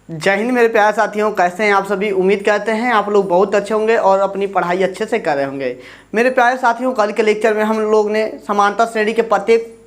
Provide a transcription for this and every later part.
जय हिंद मेरे प्यारे साथियों, कैसे हैं आप सभी। उम्मीद करते हैं आप लोग बहुत अच्छे होंगे और अपनी पढ़ाई अच्छे से कर रहे होंगे। मेरे प्यारे साथियों, कल के लेक्चर में हम लोग ने समांतर श्रेणी के प्रत्येक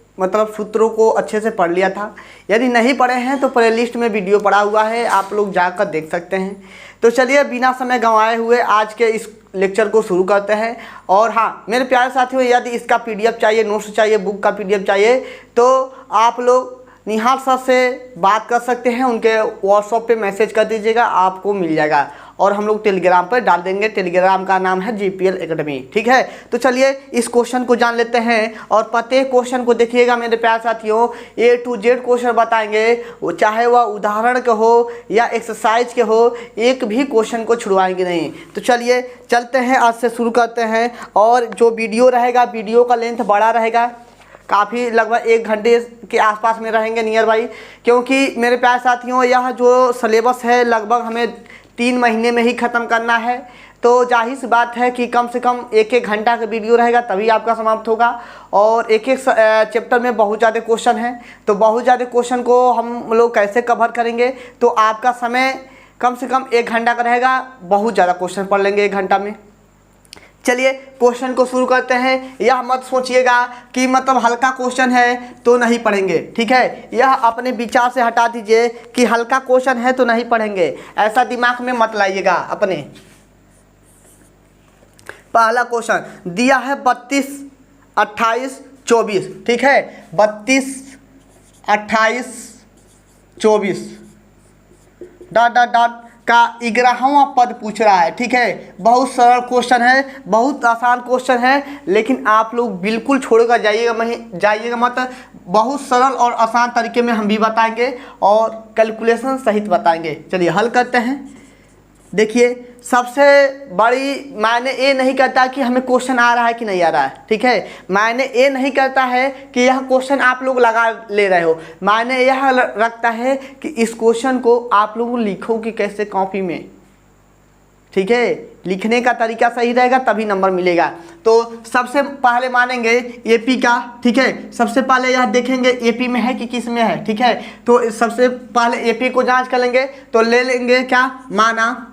सूत्रों को अच्छे से पढ़ लिया था। यदि नहीं पढ़े हैं तो प्लेलिस्ट में वीडियो पड़ा हुआ है, आप लोग जाकर देख सकते हैं। तो चलिए बिना समय गंवाए हुए आज के इस लेक्चर को शुरू करते हैं। और हाँ मेरे प्यारे साथियों, यदि इसका PDF चाहिए, नोट्स चाहिए, बुक का PDF चाहिए तो आप लोग निहाल सर से बात कर सकते हैं। उनके व्हाट्सएप पे मैसेज कर दीजिएगा, आपको मिल जाएगा। और हम लोग टेलीग्राम पर डाल देंगे, टेलीग्राम का नाम है GPL एकेडमी। ठीक है, तो चलिए इस क्वेश्चन को जान लेते हैं। और प्रत्येक क्वेश्चन को देखिएगा मेरे प्यारे साथियों, A to Z क्वेश्चन बताएंगे, वो चाहे वह उदाहरण के हो या एक्सरसाइज के हो, एक भी क्वेश्चन को छुड़वाएंगे नहीं। तो चलिए चलते हैं, आज से शुरू करते हैं। और जो वीडियो रहेगा, वीडियो का लेंथ बड़ा रहेगा, काफ़ी लगभग 1 घंटे के आसपास में रहेंगे नियर बाई। क्योंकि मेरे प्यारे साथियों, यह जो सिलेबस है लगभग हमें 3 महीने में ही ख़त्म करना है। तो जाहिर सी बात है कि कम से कम 1-1 घंटा का वीडियो रहेगा तभी आपका समाप्त होगा। और एक चैप्टर में बहुत ज़्यादा क्वेश्चन हैं, तो बहुत ज़्यादा क्वेश्चन को हम लोग कैसे कवर करेंगे। तो आपका समय कम से कम 1 घंटा का रहेगा, बहुत ज़्यादा क्वेश्चन पढ़ लेंगे 1 घंटा में। चलिए क्वेश्चन को शुरू करते हैं। यह मत सोचिएगा कि हल्का क्वेश्चन है तो नहीं पढ़ेंगे। ठीक है, यह अपने विचार से हटा दीजिए कि हल्का क्वेश्चन है तो नहीं पढ़ेंगे, ऐसा दिमाग में मत लाइएगा अपने। पहला क्वेश्चन दिया है 32, 28, 24। ठीक है, 32, 28, 24 डॉट डॉट डॉट का 11वां पद पूछ रहा है। ठीक है, बहुत सरल क्वेश्चन है, बहुत आसान क्वेश्चन है, लेकिन आप लोग बिल्कुल छोड़कर जाइएगा मत। बहुत सरल और आसान तरीके में हम भी बताएंगे और कैलकुलेशन सहित बताएंगे। चलिए हल करते हैं। देखिए, सबसे बड़ी मायने ये नहीं करता कि हमें क्वेश्चन आ रहा है कि नहीं आ रहा है। ठीक है, मायने ये नहीं करता है कि यह क्वेश्चन आप लोग लगा ले रहे हो, मायने यह रखता है कि इस क्वेश्चन को आप लोग लिखोगे कैसे कॉपी में। ठीक है, लिखने का तरीका सही रहेगा तभी नंबर मिलेगा। तो सबसे पहले मानेंगे AP का। ठीक है, सबसे पहले यह देखेंगे AP में है कि किस में है। ठीक है, तो सबसे पहले AP को जांच कर लेंगे। तो ले लेंगे क्या, माना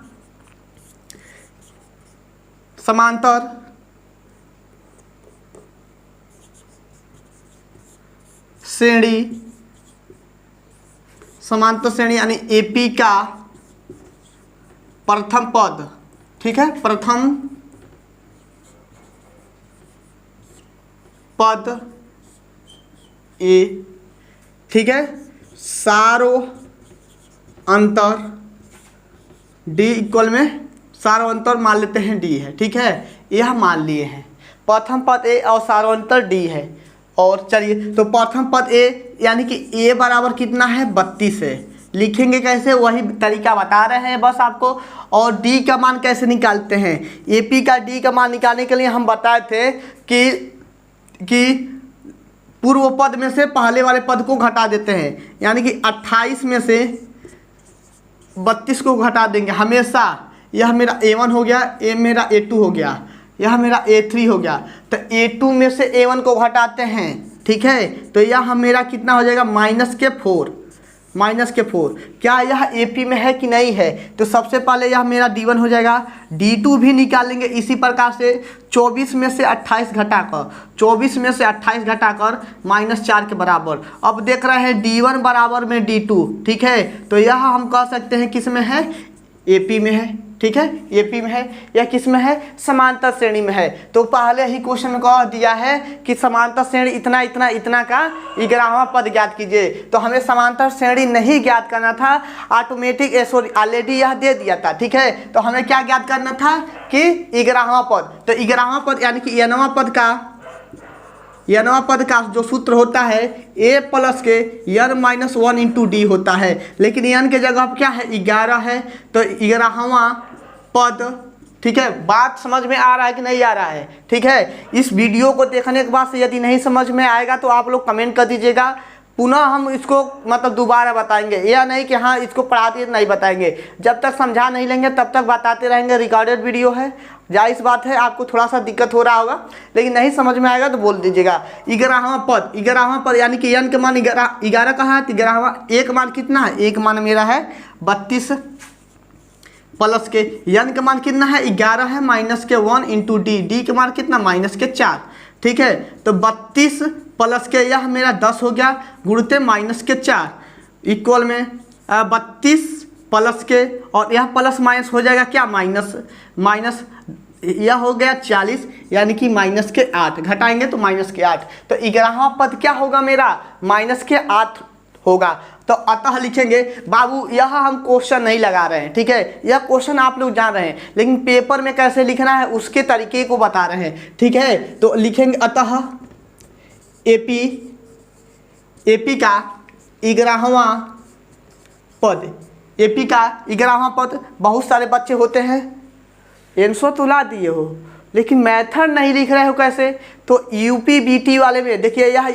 समांतर श्रेणी, समांतर श्रेणी यानी AP का प्रथम पद। ठीक है, प्रथम पद A। ठीक है, सारो अंतर D इक्वल में सारोंतर मान लेते हैं D है। ठीक है, यह मान लिए हैं प्रथम पद A और सारोंतर D है। और चलिए तो प्रथम पद A यानी कि A बराबर कितना है, 32 है। लिखेंगे कैसे, वही तरीका बता रहे हैं बस आपको। और D का मान कैसे निकालते हैं, AP का D का मान निकालने के लिए हम बताए थे कि पूर्व पद में से पहले वाले पद को घटा देते हैं। यानी कि 28 में से 32 को घटा देंगे हमेशा। यह मेरा A1 हो गया, ये मेरा A2 हो गया, यह मेरा A3 हो गया। तो A2 में से A1 को घटाते हैं। ठीक है, तो यह मेरा कितना हो जाएगा, -4। क्या यह AP में है कि नहीं है। तो सबसे पहले यह मेरा D1 हो जाएगा, D2 भी निकालेंगे इसी प्रकार से। 24 में से 28 घटाकर, -4 के बराबर। अब देख रहे हैं D1 बराबर में D2। ठीक है, तो यह हम कह सकते हैं किस में है, AP में है। ठीक है, AP में है। यह किस में है, समांतर श्रेणी में है। तो पहले ही क्वेश्चन में कह दिया है कि समांतर श्रेणी इतना इतना इतना का 11वां पद ज्ञात कीजिए। तो हमें समांतर श्रेणी नहीं ज्ञात करना था, ऑटोमेटिक ऑलरेडी यह दे दिया था। ठीक है, तो हमें क्या ज्ञात करना था कि 11वां पद। तो 11वां पद यानी कि n वां पद का जो सूत्र होता है A प्लस के n-1 इंटू D होता है। लेकिन n के जगह क्या है, 11 है। तो 11वां पद। ठीक है, बात समझ में आ रहा है कि नहीं आ रहा है। ठीक है, इस वीडियो को देखने के बाद से यदि नहीं समझ में आएगा तो आप लोग कमेंट कर दीजिएगा, पुनः हम इसको दोबारा बताएंगे। यह नहीं कि हाँ इसको पढ़ाते नहीं बताएंगे, जब तक समझा नहीं लेंगे तब तक बताते रहेंगे। रिकॉर्डेड वीडियो है, जाहिर सी बात है आपको थोड़ा सा दिक्कत हो रहा होगा, लेकिन नहीं समझ में आएगा तो बोल दीजिएगा। 11वां पद यानी कि n के मान 11 कहाँ है, 11वां एक मान कितना है, एक मान मेरा है 32 प्लस के n का मान कितना है 11 है माइनस के 1 इंटू डी के मान कितना माइनस के 4। ठीक है, तो 32 प्लस के यह मेरा 10 हो गया गुणते माइनस के 4 इक्वल में 32 प्लस के और यह प्लस माइनस हो जाएगा क्या माइनस यह हो गया 40 यानी कि माइनस के 8 घटाएंगे तो माइनस के 8। तो 11वां पद क्या होगा मेरा माइनस के 8 होगा। तो अतः लिखेंगे बाबू, यह हम क्वेश्चन नहीं लगा रहे हैं, ठीक है, यह क्वेश्चन आप लोग जान रहे हैं, लेकिन पेपर में कैसे लिखना है उसके तरीके को बता रहे हैं। ठीक है, तो लिखेंगे अतः एपी का 11वां पद, एपी का 11वां पद। बहुत सारे बच्चे होते हैं आंसर तो ला दिए हो लेकिन मेथड नहीं लिख रहे हो कैसे, तो यूपी बीटी वाले में देखिए, यह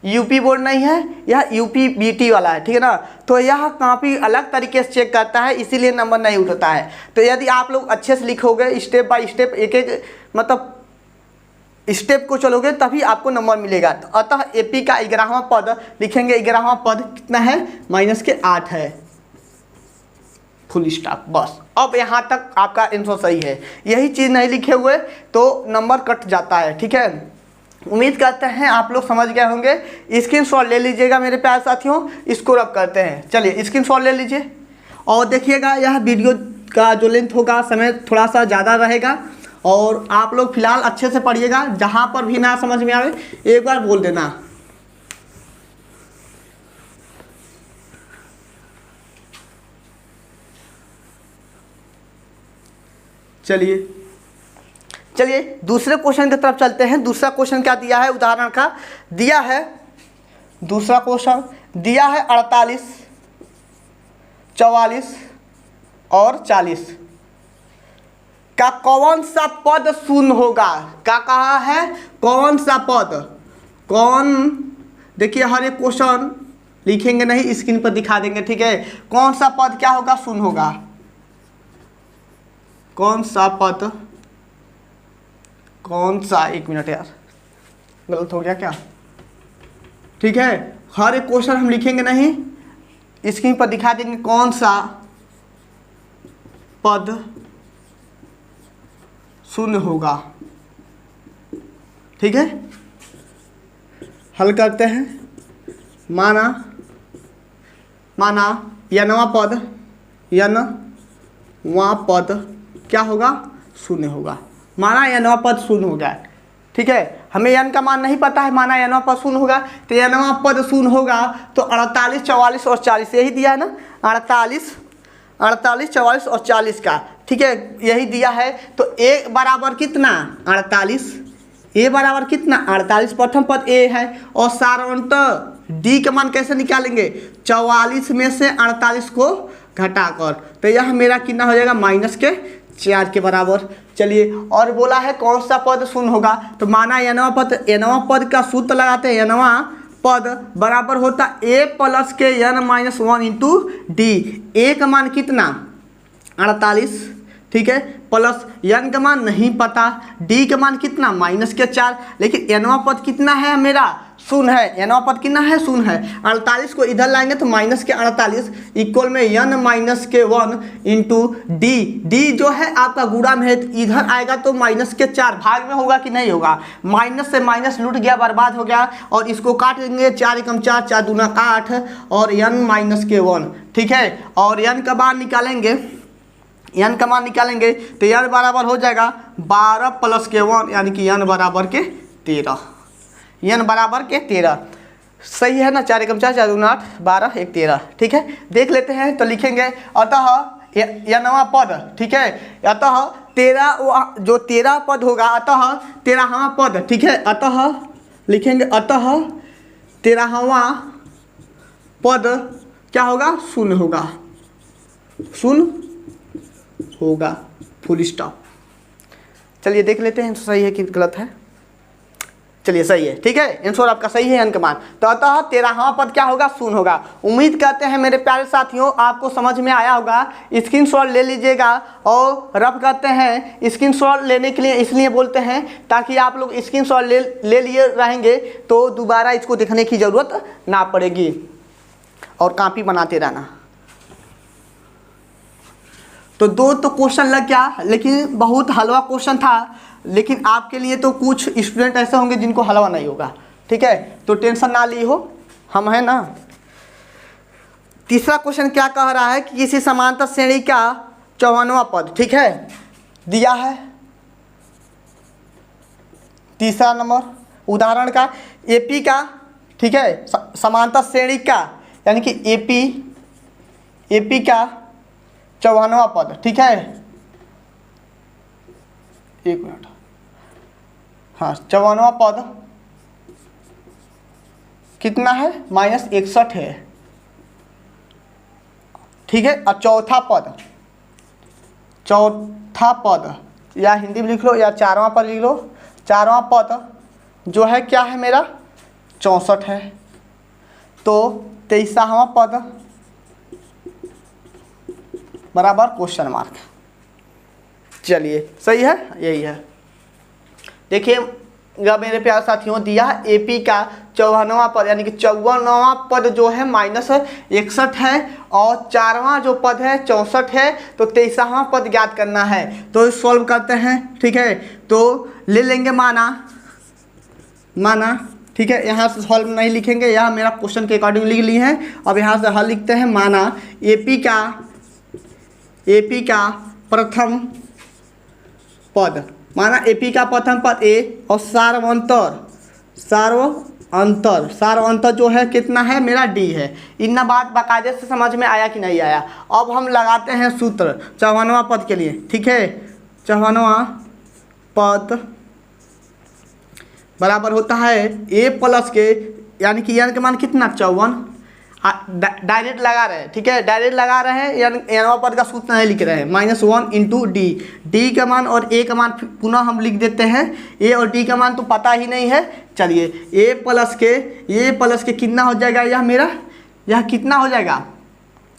यूपी बोर्ड नहीं है, यह यूपी बीटी वाला है, ठीक है ना, तो यह काफ़ी अलग तरीके से चेक करता है, इसीलिए नंबर नहीं उठता है। तो यदि आप लोग अच्छे से लिखोगे स्टेप बाय स्टेप, एक एक मतलब स्टेप को चलोगे तभी आपको नंबर मिलेगा। तो अतः एपी का 11वां पद लिखेंगे, 11वां पद कितना है माइनस के 8 है, फुल स्टॉप, बस। अब यहाँ तक आपका आंसर सही है, यही चीज़ नहीं लिखे हुए तो नंबर कट जाता है। ठीक है, उम्मीद करते हैं आप लोग समझ गए होंगे। स्क्रीनशॉट ले लीजिएगा मेरे प्यारे साथियों, इसको रब करते हैं। चलिए स्क्रीनशॉट ले लीजिए और देखिएगा, यह वीडियो का जो लेंथ होगा समय थोड़ा सा ज़्यादा रहेगा और आप लोग फिलहाल अच्छे से पढ़िएगा, जहाँ पर भी ना समझ में आवे एक बार बोल देना। चलिए दूसरे क्वेश्चन की तरफ चलते हैं। दूसरा क्वेश्चन क्या दिया है, उदाहरण का दिया है, दूसरा क्वेश्चन दिया है 48, 44 और 40 का कौन सा पद शून्य होगा। क्या कहा है, कौन सा पद, कौन, देखिए हर एक क्वेश्चन लिखेंगे नहीं, स्क्रीन पर दिखा देंगे। ठीक है, कौन सा पद क्या होगा, शून्य होगा, कौन सा पद, कौन सा, एक मिनट यार गलत हो गया क्या। ठीक है, हर एक क्वेश्चन हम लिखेंगे नहीं, स्क्रीन पर दिखा देंगे कौन सा पद शून्य होगा। ठीक है, हल करते हैं। माना n वां पद क्या होगा, शून्य होगा। माना n वां पद शून्य हो गया। ठीक है, हमें n का मान नहीं पता है, माना n वां पद शून्य होगा, तो n वां पद शून्य होगा तो 48, 44 और 40 यही दिया है ना, 48, 44 और 40 का। ठीक है, यही दिया है। तो a बराबर कितना 48, a बराबर कितना 48, प्रथम पद a है और सारांश d का मान कैसे निकालेंगे, 44 में से 48 को घटाकर, तो यह मेरा कितना हो जाएगा माइनस के 4 के बराबर। चलिए, और बोला है कौन सा पद शून्य होगा, तो माना n वां पद का सूत्र लगाते हैं, n वां पद बराबर होता a प्लस के n-1 इंटू डी। a का मान कितना 48, ठीक है, प्लस n का मान नहीं पता, d का मान कितना माइनस के 4, लेकिन n वां पद कितना है मेरा शून्य है, n वां पद कितना है शून्य है। 48 को इधर लाएंगे तो माइनस के 48 इक्वल में n-1 इंटू डी जो है आपका गुणा में है, तो इधर आएगा तो माइनस के 4 भाग में होगा कि नहीं होगा, माइनस से माइनस लूट गया, बर्बाद हो गया, और इसको काट देंगे, 4 एकम 4, 4 दूना 8 और n-1। ठीक है, और n का मान निकालेंगे, n का मान निकालेंगे तो n बराबर हो जाएगा 12 प्लस के 1 यानी कि n बराबर के 13, n बराबर के 13। सही है ना, 4 एकम 4, 4 दूना 8, 12 1 13। ठीक है, देख लेते हैं तो लिखेंगे अतः n वां पद, ठीक है, अतः 13 जो 13 पद होगा, अतः 13वां पद, ठीक है, अतः लिखेंगे अतः 13वां पद क्या होगा, शून्य होगा, शून्य होगा, फुल स्टॉप। चलिए देख लेते हैं तो सही है कि गलत है। चलिए सही है, ठीक है, आंसर आपका सही है n का मान। तो अतः 13वां पद क्या होगा, शून्य होगा। उम्मीद करते हैं मेरे प्यारे साथियों आपको समझ में आया होगा। स्क्रीनशॉट ले लीजिएगा और रफ करते हैं। स्क्रीनशॉट लेने के लिए इसलिए बोलते हैं ताकि आप लोग स्क्रीनशॉट ले लिए रहेंगे तो दोबारा इसको देखने की ज़रूरत ना पड़ेगी, और कॉपी बनाते रहना। तो दो तो क्वेश्चन लग गया, लेकिन बहुत हलवा क्वेश्चन था। लेकिन आपके लिए तो कुछ स्टूडेंट ऐसे होंगे जिनको हलवा नहीं होगा, ठीक है, तो टेंशन ना ली हो, हम हैं ना। तीसरा क्वेश्चन क्या कह रहा है कि किसी समांतर श्रेणी का 54वां पद, ठीक है, दिया है। तीसरा नंबर उदाहरण का एपी का, ठीक है, समांतर श्रेणी का यानी कि एपी का 54वां पद, ठीक है, एक मिनट, हाँ 54वां पद कितना है, -61 है, ठीक है। और चौथा पद या हिंदी में लिख लो या 4वां पद लिख लो। 4वां पद जो है क्या है मेरा 64 है। तो 23वां पद बराबर क्वेश्चन मार्क। चलिए सही है, यही है। देखिए मेरे प्यारे साथियों दिया एपी का 54वां पद यानी कि 54वां पद जो है -61 है और 4वां जो पद है 64 है। तो 23वां पद ज्ञात करना है, तो सॉल्व करते हैं, ठीक है। तो ले लेंगे माना, ठीक है, यहाँ से सॉल्व नहीं लिखेंगे, यहाँ मेरा क्वेश्चन के अकॉर्डिंग लिख ली है। अब यहाँ से हल लिखते हैं। माना एपी का प्रथम पद, माना एपी का प्रथम पद ए और सार्वअंतर जो है कितना है मेरा डी है। इतना बात बाकायदे से समझ में आया कि नहीं आया। अब हम लगाते हैं सूत्र 54वां पद के लिए, ठीक है। 54वां पद बराबर होता है ए प्लस के, यानी कि n का मान कितना 54, डायरेक्ट लगा रहे हैं, ठीक है, डायरेक्ट लगा रहे हैं, यानी पद का सूत्र नहीं लिख रहे हैं। -1 इंटू डी का मान और ए का मान पुनः हम लिख देते हैं। ए और डी का मान तो पता ही नहीं है। चलिए ए प्लस के कितना हो जाएगा, यह मेरा यह कितना हो जाएगा,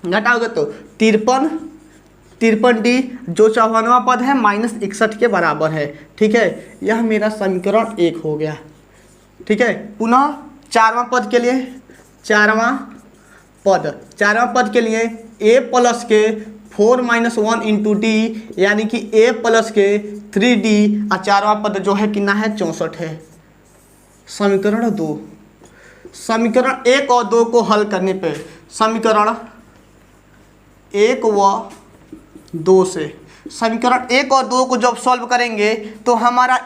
घटाओगे तो 53 डी जो 54वां पद है -61 के बराबर है, ठीक है। यह मेरा समीकरण 1 हो गया, ठीक है। पुनः 4वां पद के लिए, 4वां पद के लिए a प्लस के 4 - 1 इंटू डी यानी कि a प्लस के 3d और 4वां पद जो है कितना है 64 है। समीकरण 2, समीकरण 1 और 2 को हल करने पे समीकरण 1 व 2 से, समीकरण 1 और 2 को जब सॉल्व करेंगे तो हमारा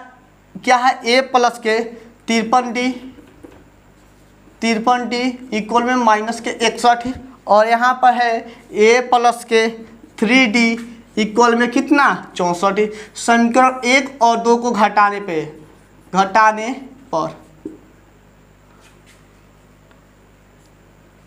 क्या है a प्लस के 53d इक्वल में -61 और यहाँ पर है a प्लस के 3d इक्वल में कितना 64। समीकरण 1 और 2 को घटाने पर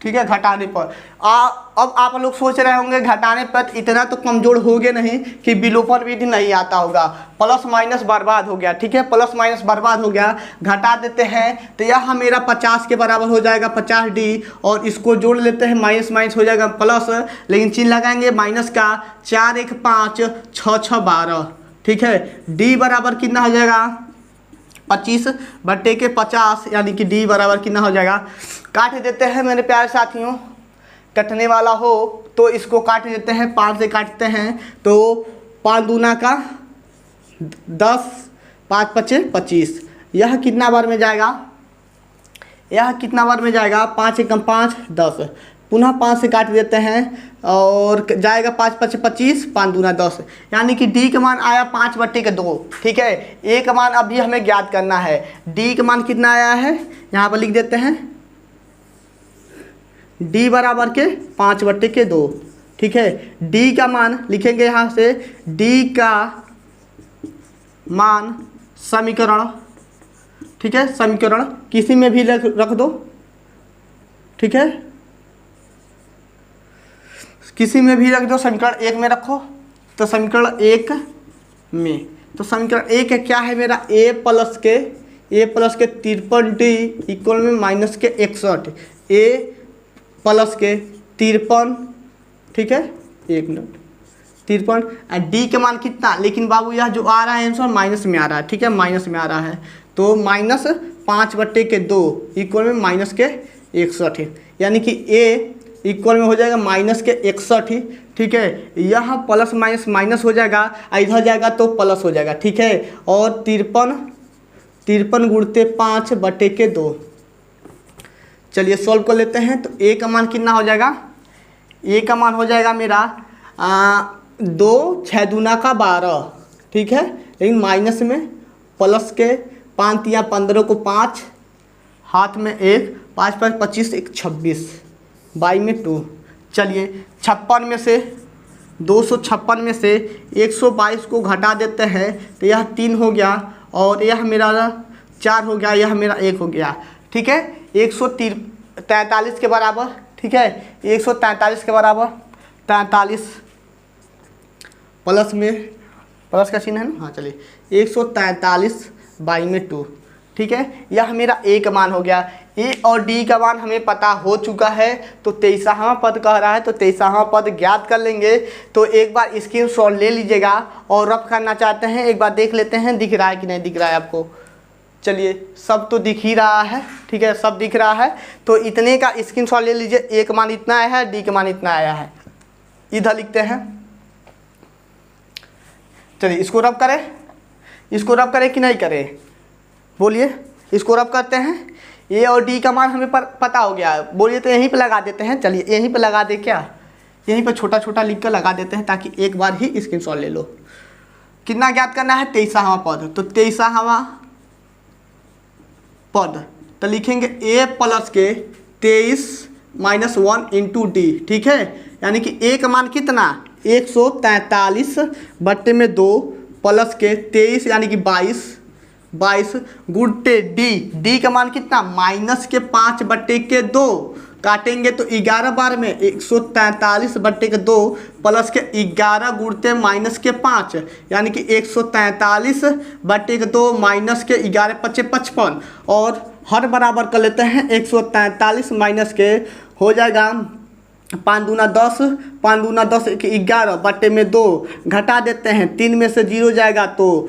ठीक है, घटाने पर अब आप लोग सोच रहे होंगे घटाने पर इतना तो कमजोर हो गए नहीं कि विलोपन विधि नहीं आता होगा, प्लस माइनस बर्बाद हो गया, ठीक है, प्लस माइनस बर्बाद हो गया। घटा देते हैं तो यह मेरा 50 के बराबर हो जाएगा 50d और इसको जोड़ लेते हैं, माइनस माइनस हो जाएगा प्लस, लेकिन चिन्ह लगाएंगे माइनस का, 4 1 5 6 6 12, ठीक है। d बराबर कितना हो जाएगा 25/50 यानी कि d बराबर कितना हो जाएगा, काट देते हैं मेरे प्यारे साथियों। कटने वाला हो तो इसको काट देते हैं, 5 से काटते हैं तो 5 दूना का 10, 5 5 25। यह कितना बार में जाएगा, 5 एकम 5 10, पुनः 5 से काट देते हैं और जाएगा 5 5 25, 5 दूना 10 यानी कि d का मान आया 5/2, ठीक है। a का मान अभी हमें ज्ञात करना है, d का मान कितना आया है यहाँ पर लिख देते हैं, d बराबर के 5/2, ठीक है। d का मान लिखेंगे यहाँ से, d का मान समीकरण, ठीक है, समीकरण किसी में भी रख दो, ठीक है, किसी में भी रख दो, समीकरण 1 में रखो तो समीकरण 1 में, तो समीकरण 1 क्या है मेरा a प्लस के ए प्लस के 53D इक्वल में माइनस के 61, ए प्लस के 53, ठीक है, 1 मिनट, 53, डी के मान कितना, लेकिन बाबू यह जो आ रहा है आंसर माइनस में आ रहा है, ठीक है, माइनस में आ रहा है, तो -5/2 इक्वल में माइनस के 61, यानी कि ए इक्वल में हो जाएगा माइनस के 61, ठीक है, यह प्लस माइनस माइनस हो जाएगा, इधर जाएगा तो प्लस हो जाएगा, ठीक है, और 53 गुणते 5/2। चलिए सॉल्व कर लेते हैं। तो ए का मान कितना हो जाएगा, ए का मान हो जाएगा मेरा 2 6 दूना का 12, ठीक है, लेकिन माइनस में प्लस के 5 या 15 को 5, हाथ में 1, 5 5 25, 1 26, बाई में 2। चलिए 56 में से 256 में से 122 को घटा देते हैं तो यह 3 हो गया, और यह मेरा 4 हो गया, यह मेरा 1 हो गया, ठीक है, 143 के बराबर, ठीक है, 143 के बराबर 43 प्लस में प्लस का चिन्ह है ना, हाँ चलिए 143/2, ठीक है, यह मेरा ए का मान हो गया। ए और डी का मान हमें पता हो चुका है, तो 23वां पद कह रहा है, तो 23वां पद ज्ञात कर लेंगे। तो एक बार स्क्रीनशॉट ले लीजिएगा, और रफ करना चाहते हैं एक बार देख लेते हैं दिख रहा है कि नहीं दिख रहा है आपको। चलिए सब तो दिख ही रहा है, ठीक है, सब दिख रहा है, तो इतने का स्क्रीनशॉट ले लीजिए। ए का मान इतना आया है, डी का मान इतना आया है, इधर लिखते हैं। चलिए इसको रब करें, इसको रब करें कि नहीं करें, बोलिए, इसको रब करते हैं। ए और डी का मान हमें पता हो गया, बोलिए तो यहीं पे लगा देते हैं। चलिए यहीं पे लगा दे, क्या यहीं पे छोटा छोटा लिख कर लगा देते हैं, ताकि एक बार ही स्क्रीनशॉट ले लो। कितना ज्ञात करना है, 23वां पद, तो 23वां पद तो लिखेंगे ए प्लस के 23 - 1 इंटू डी, ठीक है, यानी कि ए का मान कितना 143/2 प्लस के 23 यानी कि 22 गुणटे डी का मान कितना -5/2 काटेंगे तो 11 बार में 143/2 प्लस के 11 गुणते -5 यानी कि 143/2 माइनस के 11 × 5 = 55, और हर बराबर कर लेते हैं। 143 माइनस के हो जाएगा 5 दूना 10, 5 दूना 10 11/2 घटा देते हैं, 3 में से 0 जाएगा तो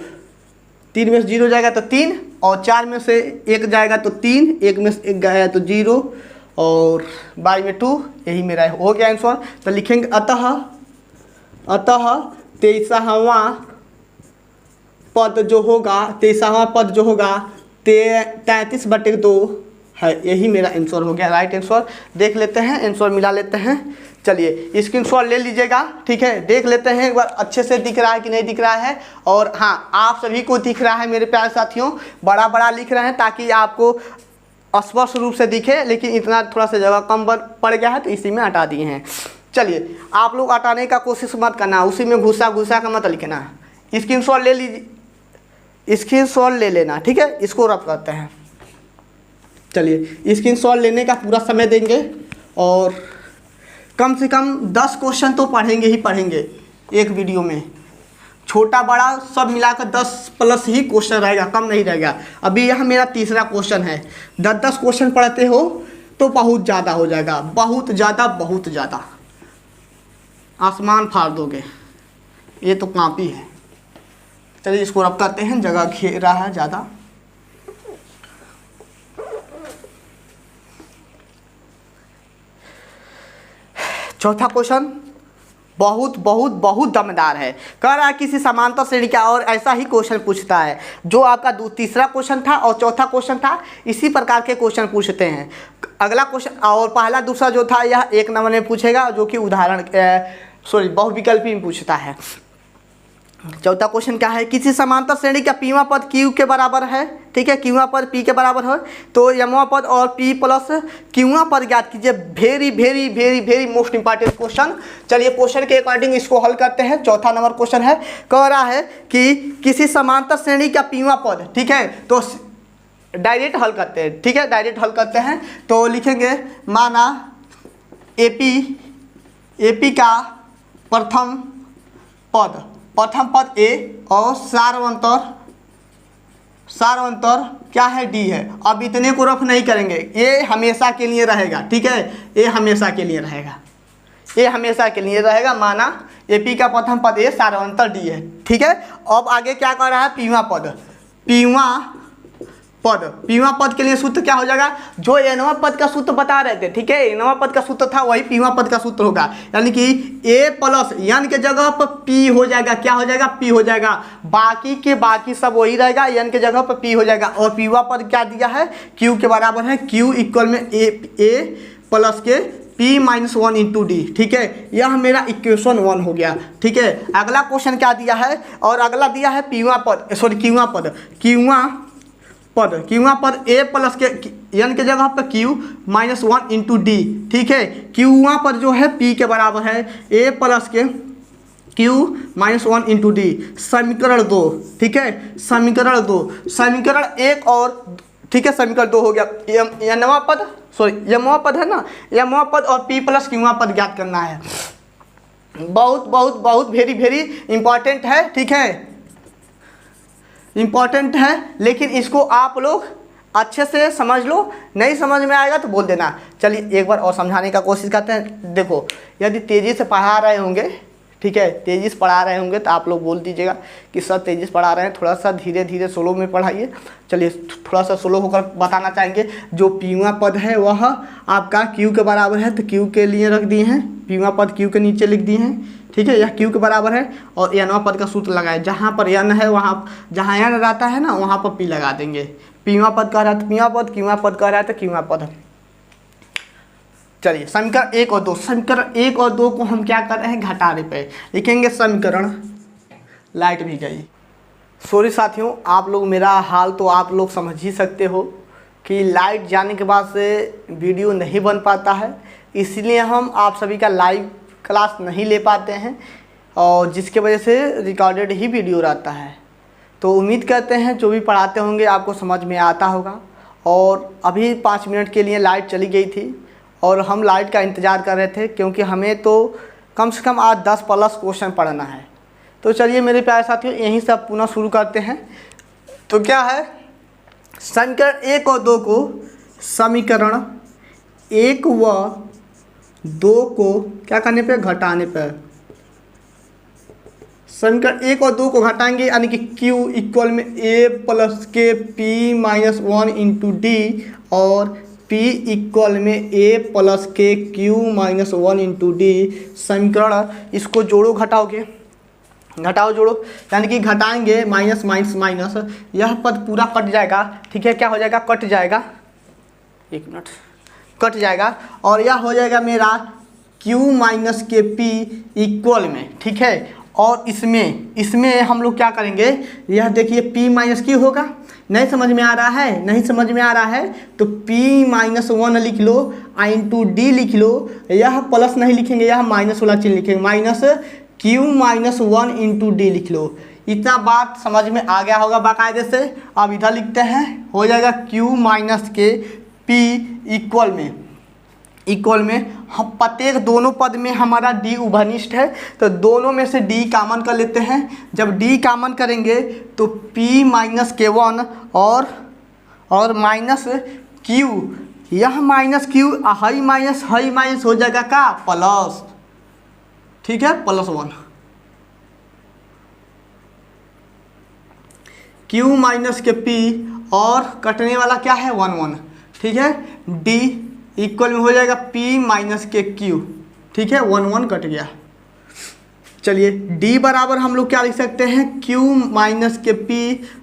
3 में से 0 जाएगा तो 3, और 4 में से 1 जाएगा तो 3, 1 में से 1 गया तो 0, और बाई में 2, यही मेरा हो गया आंसर। तो लिखेंगे अतः 23वां पद जो होगा 33/2 है, यही मेरा आंसर हो गया, राइट आंसर। देख लेते हैं, आंसर मिला लेते हैं। चलिए स्क्रीनशॉट ले लीजिएगा, ठीक है, देख लेते हैं एक बार अच्छे से दिख रहा है कि नहीं दिख रहा है। और हाँ, आप सभी को दिख रहा है मेरे प्यारे साथियों, बड़ा बड़ा लिख रहे हैं ताकि आपको स्पष्ट रूप से दिखे, लेकिन इतना थोड़ा सा जगह कम पड़ गया है तो इसी में हटा दिए हैं। चलिए आप लोग हटाने का कोशिश मत करना, उसी में घुसा का मत लिखना। स्क्रीनशॉट ले लीजिए, स्क्रीनशॉट ले लेना, ठीक है, इसको रब करते हैं। चलिए स्क्रीनशॉट लेने का पूरा समय देंगे, और कम से कम 10 क्वेश्चन तो पढ़ेंगे ही पढ़ेंगे एक वीडियो में, छोटा बड़ा सब मिलाकर 10+ ही क्वेश्चन रहेगा, कम नहीं रहेगा। अभी यह मेरा तीसरा क्वेश्चन है, 10 क्वेश्चन पढ़ते हो तो बहुत ज़्यादा हो जाएगा, बहुत ज़्यादा आसमान फाड़ दोगे, ये तो काफ़ी है। चलिए इसको रब करते हैं, जगह घेर रहा है ज़्यादा। चौथा क्वेश्चन बहुत दमदार है। कह रहा है किसी समांतर श्रेणी का, और ऐसा ही क्वेश्चन पूछता है जो आपका तीसरा क्वेश्चन था और चौथा क्वेश्चन था, इसी प्रकार के क्वेश्चन पूछते हैं। अगला क्वेश्चन और पहला दूसरा जो था यह 1 नंबर में पूछेगा, जो कि बहुविकल्पी में पूछता है। चौथा क्वेश्चन क्या है, किसी समांतर श्रेणी का पीवा पद क्यू के बराबर है, ठीक है, क्यूवा पद पी के बराबर है, तो यमवा पद और पी प्लस क्यूवा पद ज्ञात कीजिए। Very most important question. चलिए क्वेश्चन के अकॉर्डिंग इसको हल करते हैं। चौथा नंबर क्वेश्चन है, कह रहा है कि किसी समांतर श्रेणी का पीवा पद, ठीक है, तो डायरेक्ट हल करते हैं, ठीक है, डायरेक्ट हल करते हैं। तो लिखेंगे माना एपी का प्रथम पद ए और सार्वंतर क्या है, डी है। अब इतने को रफ नहीं करेंगे, ये हमेशा के लिए रहेगा, ठीक है, ये हमेशा के लिए रहेगा, ये हमेशा के लिए रहेगा। माना एपी का प्रथम पद ये सार्वंतर डी है, ठीक है। अब आगे क्या कर रहा है, पीवा पद, पीवा पद के लिए सूत्र क्या हो जाएगा, जो एनवा पद का सूत्र बता रहे थे, ठीक है, एनवा पद का सूत्र था वही पीवा पद का सूत्र होगा, यानी कि ए प्लस एन के जगह पर पी हो जाएगा, क्या हो जाएगा, पी हो जाएगा। बाकी के बाकी सब वही रहेगा, एन के जगह पर पी हो जाएगा। और पीवा पद क्या दिया है, क्यू के बराबर है, क्यू इक्वल में ए प्लस के P माइनस 1 इंटू डी, ठीक है। यह मेरा इक्वेशन 1 हो गया, ठीक है। अगला क्वेश्चन क्या दिया है, और अगला दिया है पीवा पद, सॉरी क्यूवा पद ए प्लस के एन के जगह पर क्यू माइनस 1 इंटू डी, ठीक है। क्यूवा पद जो है पी के बराबर है ए प्लस के क्यू माइनस 1 इंटू डी, समीकरण 2, ठीक है, समीकरण 2, समीकरण 1 और, ठीक है, समीकरण 2 हो गया। यमवा पद, सॉरी यमवा पद है ना, यमवा पद और पी प्लस क्यूवा पद ज्ञात करना है। बहुत बहुत बहुत वेरी वेरी इंपॉर्टेंट है, ठीक है, इंपॉर्टेंट है, लेकिन इसको आप लोग अच्छे से समझ लो, नहीं समझ में आएगा तो बोल देना। चलिए एक बार और समझाने का कोशिश करते हैं। देखो, यदि तेज़ी से पढ़ा रहे होंगे, ठीक है, तेज़ी से पढ़ा रहे होंगे तो आप लोग बोल दीजिएगा कि सर तेज़ी से पढ़ा रहे हैं, थोड़ा सा धीरे धीरे स्लो में पढ़ाइए। चलिए थोड़ा सा स्लो होकर बताना चाहेंगे। जो पीवा पद है वह आपका क्यू के बराबर है, तो क्यू के लिए रख दिए हैं, पीवा पद क्यू के नीचे लिख दिए हैं, ठीक है, यह क्यू के बराबर है। और एनवा पद का सूत्र लगाए, जहाँ पर एन है वहाँ, जहाँ एन रहता है ना वहाँ पर पी लगा देंगे। पीवा पद कह रहा है तो पीवा पद, क्यूवा पद कह रहा है तो क्यूवा पद। चलिए समीकरण 1 और 2, समीकरण 1 और 2 को हम क्या कर रहे हैं, घटाने पे लिखेंगे समीकरण, लाइट भी गई। सॉरी साथियों, आप लोग मेरा हाल तो आप लोग समझ ही सकते हो कि लाइट जाने के बाद से वीडियो नहीं बन पाता है, इसलिए हम आप सभी का लाइव क्लास नहीं ले पाते हैं, और जिसके वजह से रिकॉर्डेड ही वीडियो रहता है। तो उम्मीद करते हैं जो भी पढ़ाते होंगे आपको समझ में आता होगा। और अभी 5 मिनट के लिए लाइट चली गई थी और हम लाइट का इंतज़ार कर रहे थे, क्योंकि हमें तो कम से कम आज 10 प्लस क्वेश्चन पढ़ना है। तो चलिए मेरे प्यारे साथियों, यहीं से पुनः शुरू करते हैं। तो क्या है, समीकरण 1 और 2 को, समीकरण 1 व 2 को क्या करने पे, घटाने पर, समीकरण 1 और 2 को घटाएंगे, यानी कि Q इक्वल में A प्लस के P माइनस 1 इंटू डी, और P इक्वल में A प्लस के Q माइनस 1 इंटू डी। समीकरण, इसको जोड़ो घटाओगे, घटाओ जोड़ो, यानी कि घटाएंगे माइनस माइनस माइनस, यह पद पूरा कट जाएगा, ठीक है, क्या हो जाएगा, कट जाएगा, एक मिनट, कट जाएगा। और यह हो जाएगा मेरा Q माइनस के P इक्वल में, ठीक है। और इसमें हम लोग क्या करेंगे, यह देखिए P माइनस Q होगा, नहीं समझ में आ रहा है, नहीं समझ में आ रहा है तो P माइनस 1 लिख लो, आई इंटू डी लिख लो, यह प्लस नहीं लिखेंगे, यह माइनस वाला चिन्ह लिखेंगे, minus Q minus 1 into D लिख लो। इतना बात समझ में आ गया होगा बाकायदे से। अब इधर लिखते हैं, हो जाएगा Q माइनस के P इक्वल में हम प्रत्येक दोनों पद में हमारा D उभयनिष्ठ है, तो दोनों में से D कॉमन कर लेते हैं। जब D कॉमन करेंगे तो P माइनस के 1 और माइनस Q, यह माइनस Q हाई माइनस हो जाएगा का प्लस, ठीक है, प्लस 1। Q माइनस के P और कटने वाला क्या है 1 1, ठीक है। D इक्वल में हो जाएगा P माइनस के Q, ठीक है, 1 1 कट गया। चलिए D बराबर हम लोग क्या लिख सकते हैं, Q माइनस के P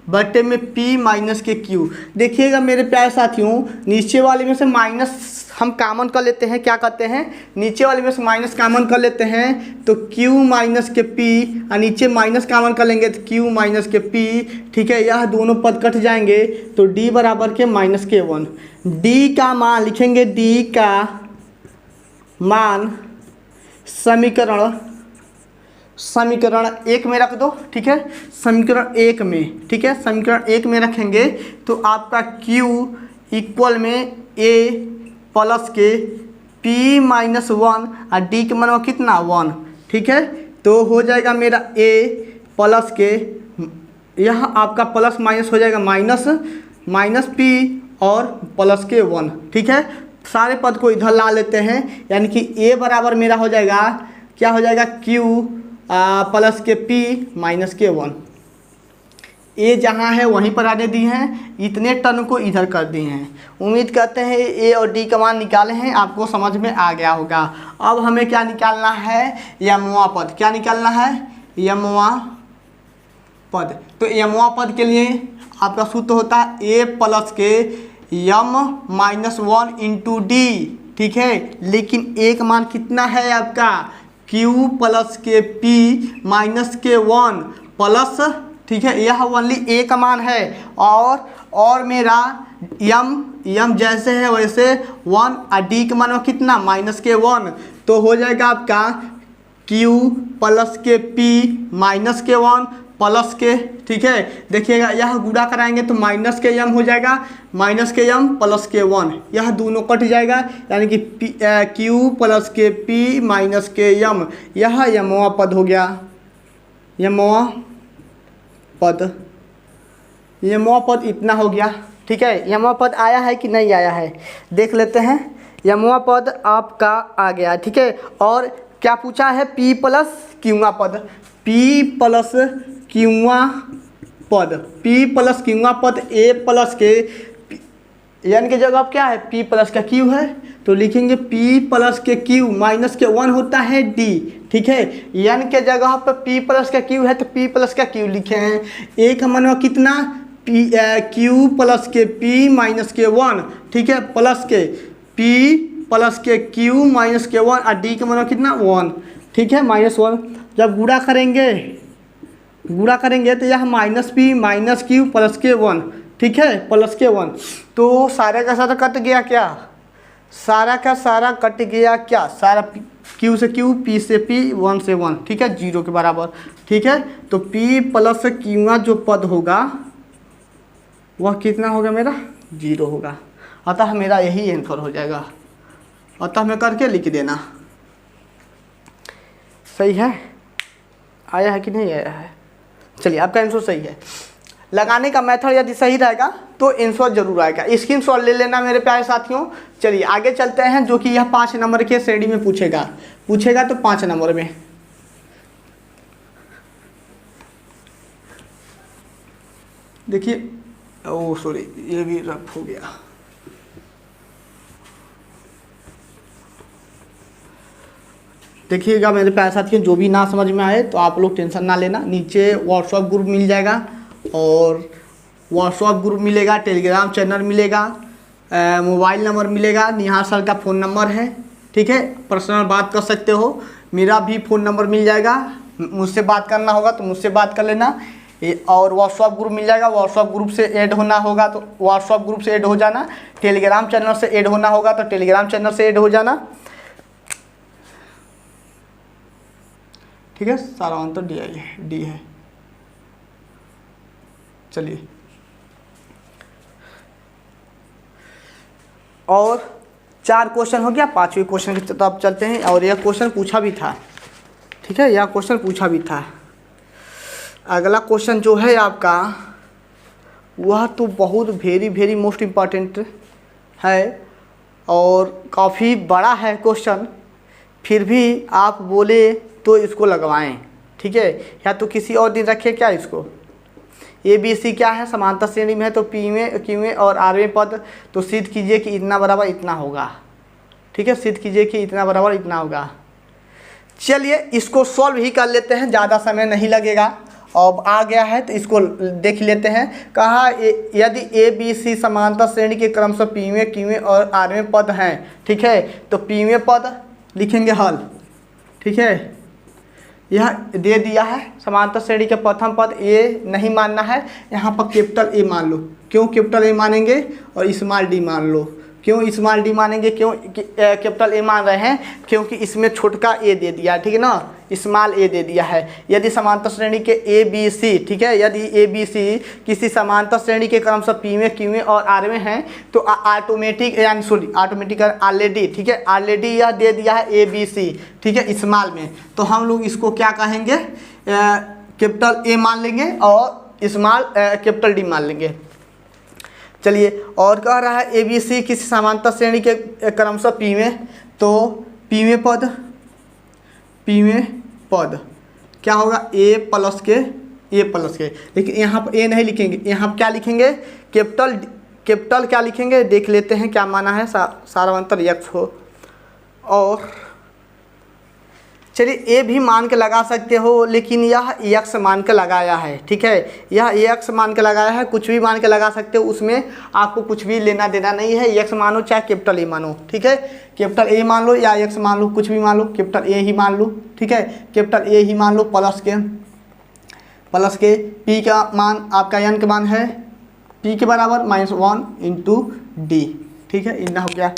बटे में P माइनस के Q। देखिएगा मेरे प्यारे साथियों, नीचे वाले में से माइनस हम कॉमन कर लेते हैं, क्या करते हैं, नीचे वाले में से माइनस कॉमन कर लेते हैं, तो Q माइनस के P, और नीचे माइनस कॉमन कर लेंगे तो Q माइनस के P, ठीक है। यह दोनों पद कट जाएंगे तो D बराबर के माइनस के 1। D का मान लिखेंगे, D का मान समीकरण 1 में रख दो, ठीक है, समीकरण 1 में, ठीक है, समीकरण 1 में रखेंगे तो आपका Q इक्वल में A प्लस के P माइनस 1 और D के मान कितना 1, ठीक है। तो हो जाएगा मेरा A प्लस के यह आपका प्लस माइनस हो जाएगा माइनस पी और प्लस के 1, ठीक है। सारे पद को इधर ला लेते हैं, यानी कि ए बराबर मेरा हो जाएगा, क्या हो जाएगा, क्यू प्लस के पी माइनस के 1। ए जहाँ है वहीं पर आने दी हैं, इतने टर्म को इधर कर दिए हैं। उम्मीद करते हैं ए और डी का मान निकाले हैं, आपको समझ में आ गया होगा। अब हमें क्या निकालना है, यमवा पद। क्या निकालना है, यमवा पद। तो यमवा पद के लिए आपका सूत्र होता है ए प्लस के यम माइनस 1 इंटू डी, ठीक है। लेकिन एक मान कितना है आपका, क्यू प्लस के पी माइनस के 1 प्लस, ठीक है, यह ओनली ए का मान है। और मेरा यम जैसे है वैसे 1 और डी का मान कितना, माइनस के 1। तो हो जाएगा आपका क्यू प्लस के पी माइनस के 1 प्लस के, ठीक है। देखिएगा यह गुणा कराएंगे तो माइनस के यम हो जाएगा, माइनस के यम प्लस के 1, यह दोनों कट जाएगा, यानी कि क्यू प्लस के पी माइनस के यम, यह यमवा पद हो गया। यमवा पद इतना हो गया, ठीक है। यमवा पद आया है कि नहीं आया है, देख लेते हैं। यमवा पद आपका आ गया, ठीक है। और क्या पूछा है, पी प्लस क्यूआ पद, पी प्लस क्यूआ पद, पी प्लस क्यूआ पद ए प्लस के एन के जगह क्या है, पी प्लस का क्यू है, तो लिखेंगे पी प्लस के क्यू माइनस के 1 होता है डी, ठीक है। एन के जगह पर पी प्लस का क्यू है तो पी प्लस का क्यू लिखे हैं। ए का मान कितना, पी क्यू प्लस के पी माइनस के 1, ठीक है, प्लस के पी प्लस के क्यू माइनस के 1 और डी का मान कितना 1, ठीक है, -1। जब गुणा करेंगे तो यह minus P minus Q plus के 1, ठीक है, प्लस के 1। तो सारे का सारा कट गया क्या, सारा का सारा कट गया क्या, सारा क्यू से क्यू, पी से पी, 1 से 1, ठीक है, 0 के बराबर, ठीक है। तो पी प्लस क्यूआ जो पद होगा वह कितना होगा मेरा, 0 होगा। अतः मेरा यही आंसर हो जाएगा। अतः मैं करके लिख देना, सही है, आया है कि नहीं आया है। चलिए आपका आंसर सही है। लगाने का मेथड यदि सही रहेगा तो आंसर जरूर आएगा। स्क्रीनशॉट ले लेना मेरे प्यारे साथियों। चलिए आगे चलते हैं, जो कि यह 5 नंबर के श्रेणी में पूछेगा तो 5 नंबर में देखिए, ओ सॉरी ये भी रफ हो गया। देखिएगा मेरे प्यारे साथियों, जो भी ना समझ में आए तो आप लोग टेंशन ना लेना, नीचे व्हाट्सएप ग्रुप मिल जाएगा, और व्हाट्सएप ग्रुप मिलेगा, टेलीग्राम चैनल मिलेगा, मोबाइल नंबर मिलेगा, निहार सर का फ़ोन नंबर है, ठीक है, पर्सनल बात कर सकते हो। मेरा भी फ़ोन नंबर मिल जाएगा, मुझसे बात करना होगा तो मुझसे बात कर लेना। और व्हाट्सएप ग्रुप मिल जाएगा, व्हाट्सएप ग्रुप से ऐड होना होगा तो व्हाट्सएप ग्रुप से ऐड हो जाना, टेलीग्राम चैनल से ऐड होना होगा तो टेलीग्राम चैनल से ऐड हो जाना, ठीक है। सारा आंसर डी है। चलिए और 4 क्वेश्चन हो गया, 5वें क्वेश्चन की तरफ चलते हैं। और यह क्वेश्चन पूछा भी था, ठीक है, यह क्वेश्चन पूछा भी था। अगला क्वेश्चन जो है आपका वह तो बहुत वेरी मोस्ट इम्पॉर्टेंट है और काफ़ी बड़ा है क्वेश्चन, फिर भी आप बोले तो इसको लगवाएं, ठीक है। या तो किसी और दिन रखें क्या इसको। ABC क्या है, समांतर श्रेणी में है तो P में, Q में और R में पद, तो सिद्ध कीजिए कि इतना बराबर इतना होगा, ठीक है, सिद्ध कीजिए कि इतना बराबर इतना होगा। चलिए इसको सॉल्व ही कर लेते हैं, ज़्यादा समय नहीं लगेगा। अब आ गया है तो इसको देख लेते हैं। कहा यदि ABC समांतर श्रेणी के क्रमशः P में, Q में और R में पद हैं, ठीक है, तो P में पद लिखेंगे हल, ठीक है। यह दे दिया है समांतर श्रेणी के प्रथम पद ए नहीं मानना है, यहाँ पर कैपिटल ए मान लो। क्यों कैपिटल ए मानेंगे और स्मॉल डी मान लो। क्यों स्मॉल डी मानेंगे, क्यों कैपिटल ए मान रहे हैं, क्योंकि इसमें छोटका ए दे दिया है, ठीक है ना, स्मॉल ए दे दिया है। यदि समांतर श्रेणी के ABC, ठीक है, यदि ABC किसी समांतर श्रेणी के क्रमशः P में, Q में और R में हैं तो ऑटोमेटिक ऑलरेडी, ठीक है, ऑलरेडी यह दे दिया है ABC, ठीक है, स्मॉल में, तो हम लोग इसको क्या कहेंगे, कैपिटल ए मान लेंगे और स्मॉल कैपिटल डी मान लेंगे। चलिए, और कह रहा है ए बी सी किसी समांतर श्रेणी के क्रमशः पी में, तो पी में पद क्या होगा, ए प्लस के, लेकिन यहाँ पर ए नहीं लिखेंगे, यहाँ पर क्या लिखेंगे, कैपिटल क्या लिखेंगे, देख लेते हैं क्या माना है, सारांतर यक्ष हो। और चलिए ए भी मान के लगा सकते हो, लेकिन यह यक्ष मान के लगाया है, ठीक है, यह यक्ष मान के लगाया है, कुछ भी मान के लगा सकते हो, उसमें आपको कुछ भी लेना देना नहीं है, यक्ष मानो चाहे कैपिटल ए मानो, ठीक है, कैपिटल ए मान लो या यक्ष मान लो, कुछ भी मान लो, कैपिटल ए ही मान लो, ठीक है, कैपिटल ए ही मान लो, प्लस के पी का मान आपका n का मान है पी के बराबर -1 इंटू डी, ठीक है, इतना हो गया।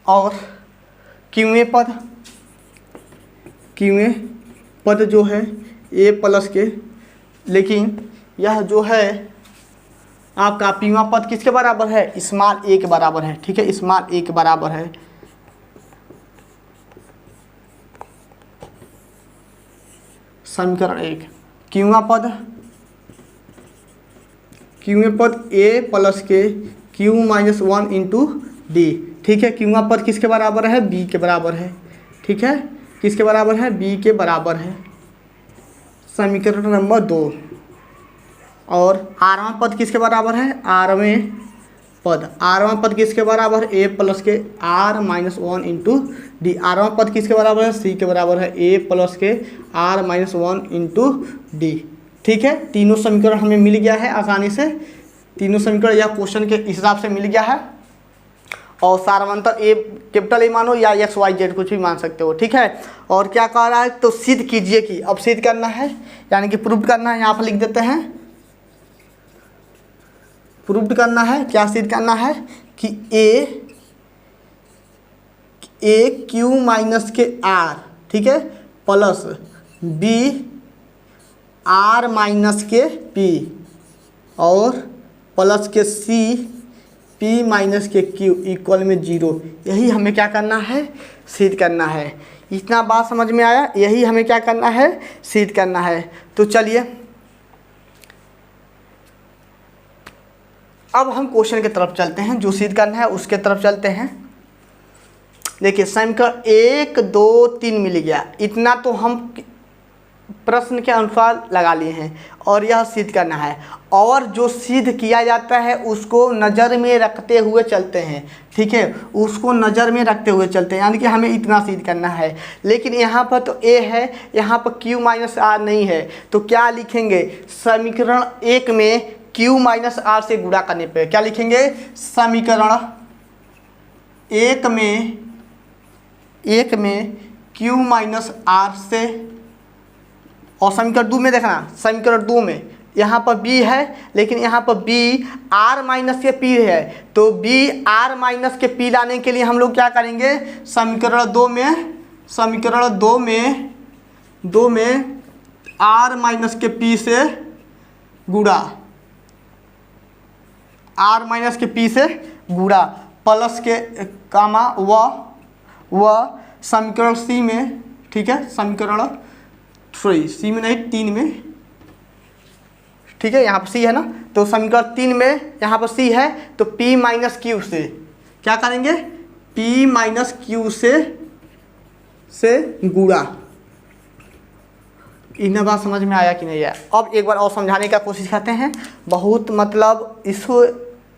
और क्यों पद जो है ए प्लस के, लेकिन यह जो है आपका पीवा पद किसके बराबर है, स्मॉल ए के बराबर है, ठीक है, स्मॉल ए के बराबर है। समीकरण 1 क्यों पद ए प्लस के क्यू -1 इंटू डी, ठीक है, क्यों पद किसके बराबर है, बी के बराबर है, ठीक है, किसके बराबर है, बी के बराबर है, समीकरण नंबर 2। और आरवां पद किसके बराबर है, आरवां पद किसके बराबर है, ए प्लस के r-1 इंटू डी, आरवां पद किसके बराबर है, सी के बराबर है, ए प्लस के r-1 इंटू डी, ठीक है। तीनों समीकरण हमें मिल गया है आसानी से, तीनों समीकरण या क्वेश्चन के हिसाब से मिल गया है। और सारांतर ए कैपिटल ए मानो या एक्स वाई जेड कुछ भी मान सकते हो, ठीक है। और क्या कह रहा है, तो सिद्ध कीजिए कि, अब सिद्ध करना है यानी कि प्रूव करना है, यहाँ पर लिख देते हैं प्रूव करना है। क्या सिद्ध करना है कि ए क्यू माइनस के आर, ठीक है, प्लस बी आर माइनस के पी और प्लस के सी पी माइनस के क्यू इक्वल में 0, यही हमें क्या करना है, सिद्ध करना है। इतना बात समझ में आया, यही हमें क्या करना है, सिद्ध करना है। तो चलिए अब हम क्वेश्चन की तरफ चलते हैं, जो सिद्ध करना है उसके तरफ चलते हैं। देखिए समीकरण 1 2 3 मिल गया, इतना तो हम प्रश्न के अनुसार लगा लिए हैं और यह सिद्ध करना है। और जो सिद्ध किया जाता है उसको नज़र में रखते हुए चलते हैं, ठीक है, उसको नज़र में रखते हुए चलते हैं, यानी कि हमें इतना सिद्ध करना है। लेकिन यहाँ पर तो ए है, यहाँ पर क्यू माइनस आर नहीं है, तो क्या लिखेंगे, समीकरण 1 में क्यू माइनस आर से गुणा करने पे क्या लिखेंगे, समीकरण 1 में क्यू माइनस आर से, और समीकरण 2 में देखना, समीकरण 2 में यहाँ पर b है, लेकिन यहाँ पर b r माइनस के p है, तो b r माइनस के p लाने के लिए हम लोग क्या करेंगे, समीकरण 2 में r माइनस के p से गुणा, r माइनस के p से गुणा, प्लस के कामा व समीकरण c में, ठीक है, समीकरण सी में नहीं 3 में, ठीक है, यहाँ पर सी है ना, तो समीकरण 3 में यहाँ पर सी है, तो p माइनस क्यू से क्या करेंगे, p माइनस क्यू से गुणा। इतना बात समझ में आया कि नहीं है। अब एक बार और समझाने का कोशिश करते हैं, बहुत मतलब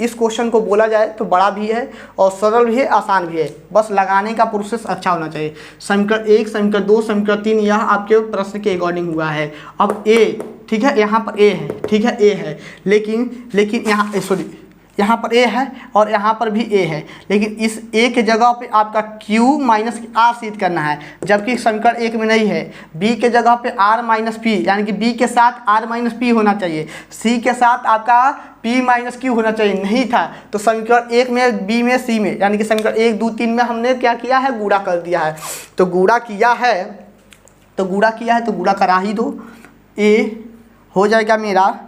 इस क्वेश्चन को बोला जाए तो बड़ा भी है और सरल भी है, आसान भी है, बस लगाने का प्रोसेस अच्छा होना चाहिए। समीकरण 1 समीकरण 2 समीकरण 3 यह आपके प्रश्न के अकॉर्डिंग हुआ है। अब ए, ठीक है, यहाँ पर ए है, ठीक है, ए है, लेकिन यहाँ पर ए है और यहाँ पर भी ए है, लेकिन इस ए के जगह पे आपका q माइनस आर सिद्ध करना है, जबकि समीकरण 1 में नहीं है। b के जगह पे r माइनस पी, यानी कि b के साथ r माइनस पी होना चाहिए, c के साथ आपका p माइनस क्यू होना चाहिए, नहीं था। तो समीकरण 1 में b में c में, यानी कि समीकरण 1 2 3 में हमने क्या किया है, गुणा कर दिया है। तो गुणा किया है तो गुणा करा ही दो, a हो जाएगा मेरा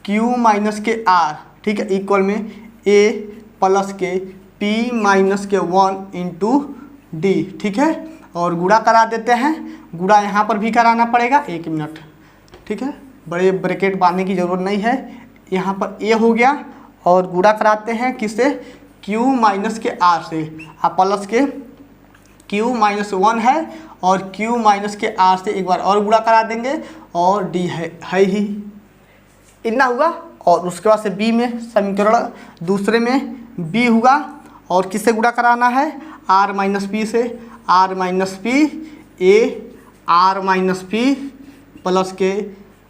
q माइनस के r, ठीक है, इक्वल में a प्लस के p माइनस के 1 इंटू डी, ठीक है, और गुणा करा देते हैं। गुणा यहाँ पर भी कराना पड़ेगा, 1 मिनट, ठीक है, बड़े ब्रैकेट बांधने की ज़रूरत नहीं है। यहाँ पर ए हो गया और गुणा कराते हैं किससे, क्यू माइनस के आर से, प्लस के क्यू माइनस 1 है और क्यू माइनस के आर से एक बार और गुणा करा देंगे और डी है ही, इतना हुआ। और उसके बाद से बी में समीकरण दूसरे में बी हुआ और किससे गुणा कराना है, आर माइनस पी से, R minus P A R minus P plus के,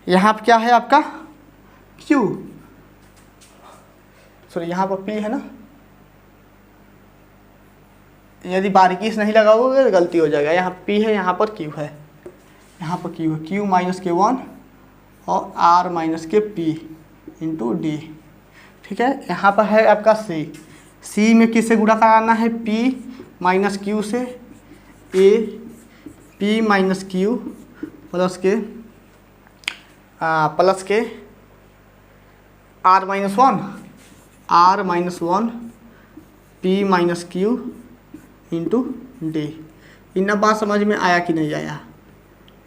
यहाँ पर क्या है आपका क्यू, सॉरी यहाँ पर पी है ना, यदि बारीकी से नहीं लगाओगे तो गलती हो जाएगा। यहाँ पी है, यहाँ पर क्यू है, यहाँ पर क्यू है, क्यू माइनस के 1 और आर माइनस के पी इंटू डी, ठीक है। यहाँ पर है आपका सी, सी में किससे गुणा कराना है, पी माइनस क्यू से, A P minus Q plus के R minus 1, R minus 1 P minus Q into D. इन बात समझ में आया कि नहीं आया,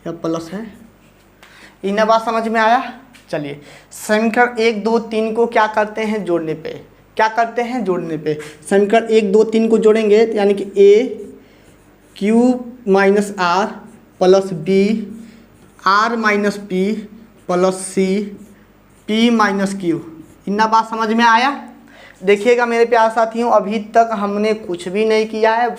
या प्लस है, इन बात समझ में आया। चलिए समीकरण 1 2 3 को क्या करते हैं, जोड़ने पे, क्या करते हैं जोड़ने पे, समीकरण 1 2 3 को जोड़ेंगे तो यानी कि A Q minus R plus B R minus P plus C P minus Q. इतना बात समझ में आया। देखिएगा मेरे प्यारे साथियों, अभी तक हमने कुछ भी नहीं किया है,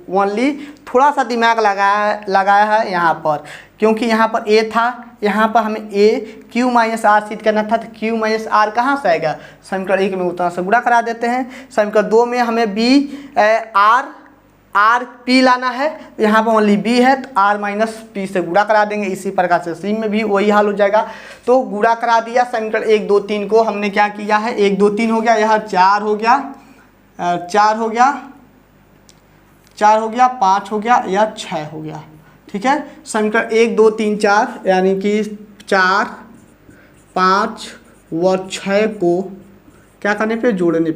ओनली थोड़ा सा दिमाग लगाया है यहाँ पर, क्योंकि यहाँ पर ए था, यहाँ पर हमें ए क्यू माइनस आर सिद्ध करना था, तो क्यू माइनस आर कहाँ से आएगा, समीकरण 1 में उतना से गुणा करा देते हैं। समीकरण 2 में हमें बी आर पी लाना है, यहाँ पर ओनली बी है तो आर माइनस पी से गुणा करा देंगे। इसी प्रकार से सी में भी वही हाल हो जाएगा। तो गुणा करा दिया समीकरण 1 2 3 को हमने क्या किया है, 1 2 3 हो गया, यह 4 हो गया, 4 हो गया, 4 हो गया, 5 हो गया, या 6 हो गया, ठीक है। समीकरण 1 2 3 4 यानी कि 4 5 व 6 को क्या करने पे, जोड़ने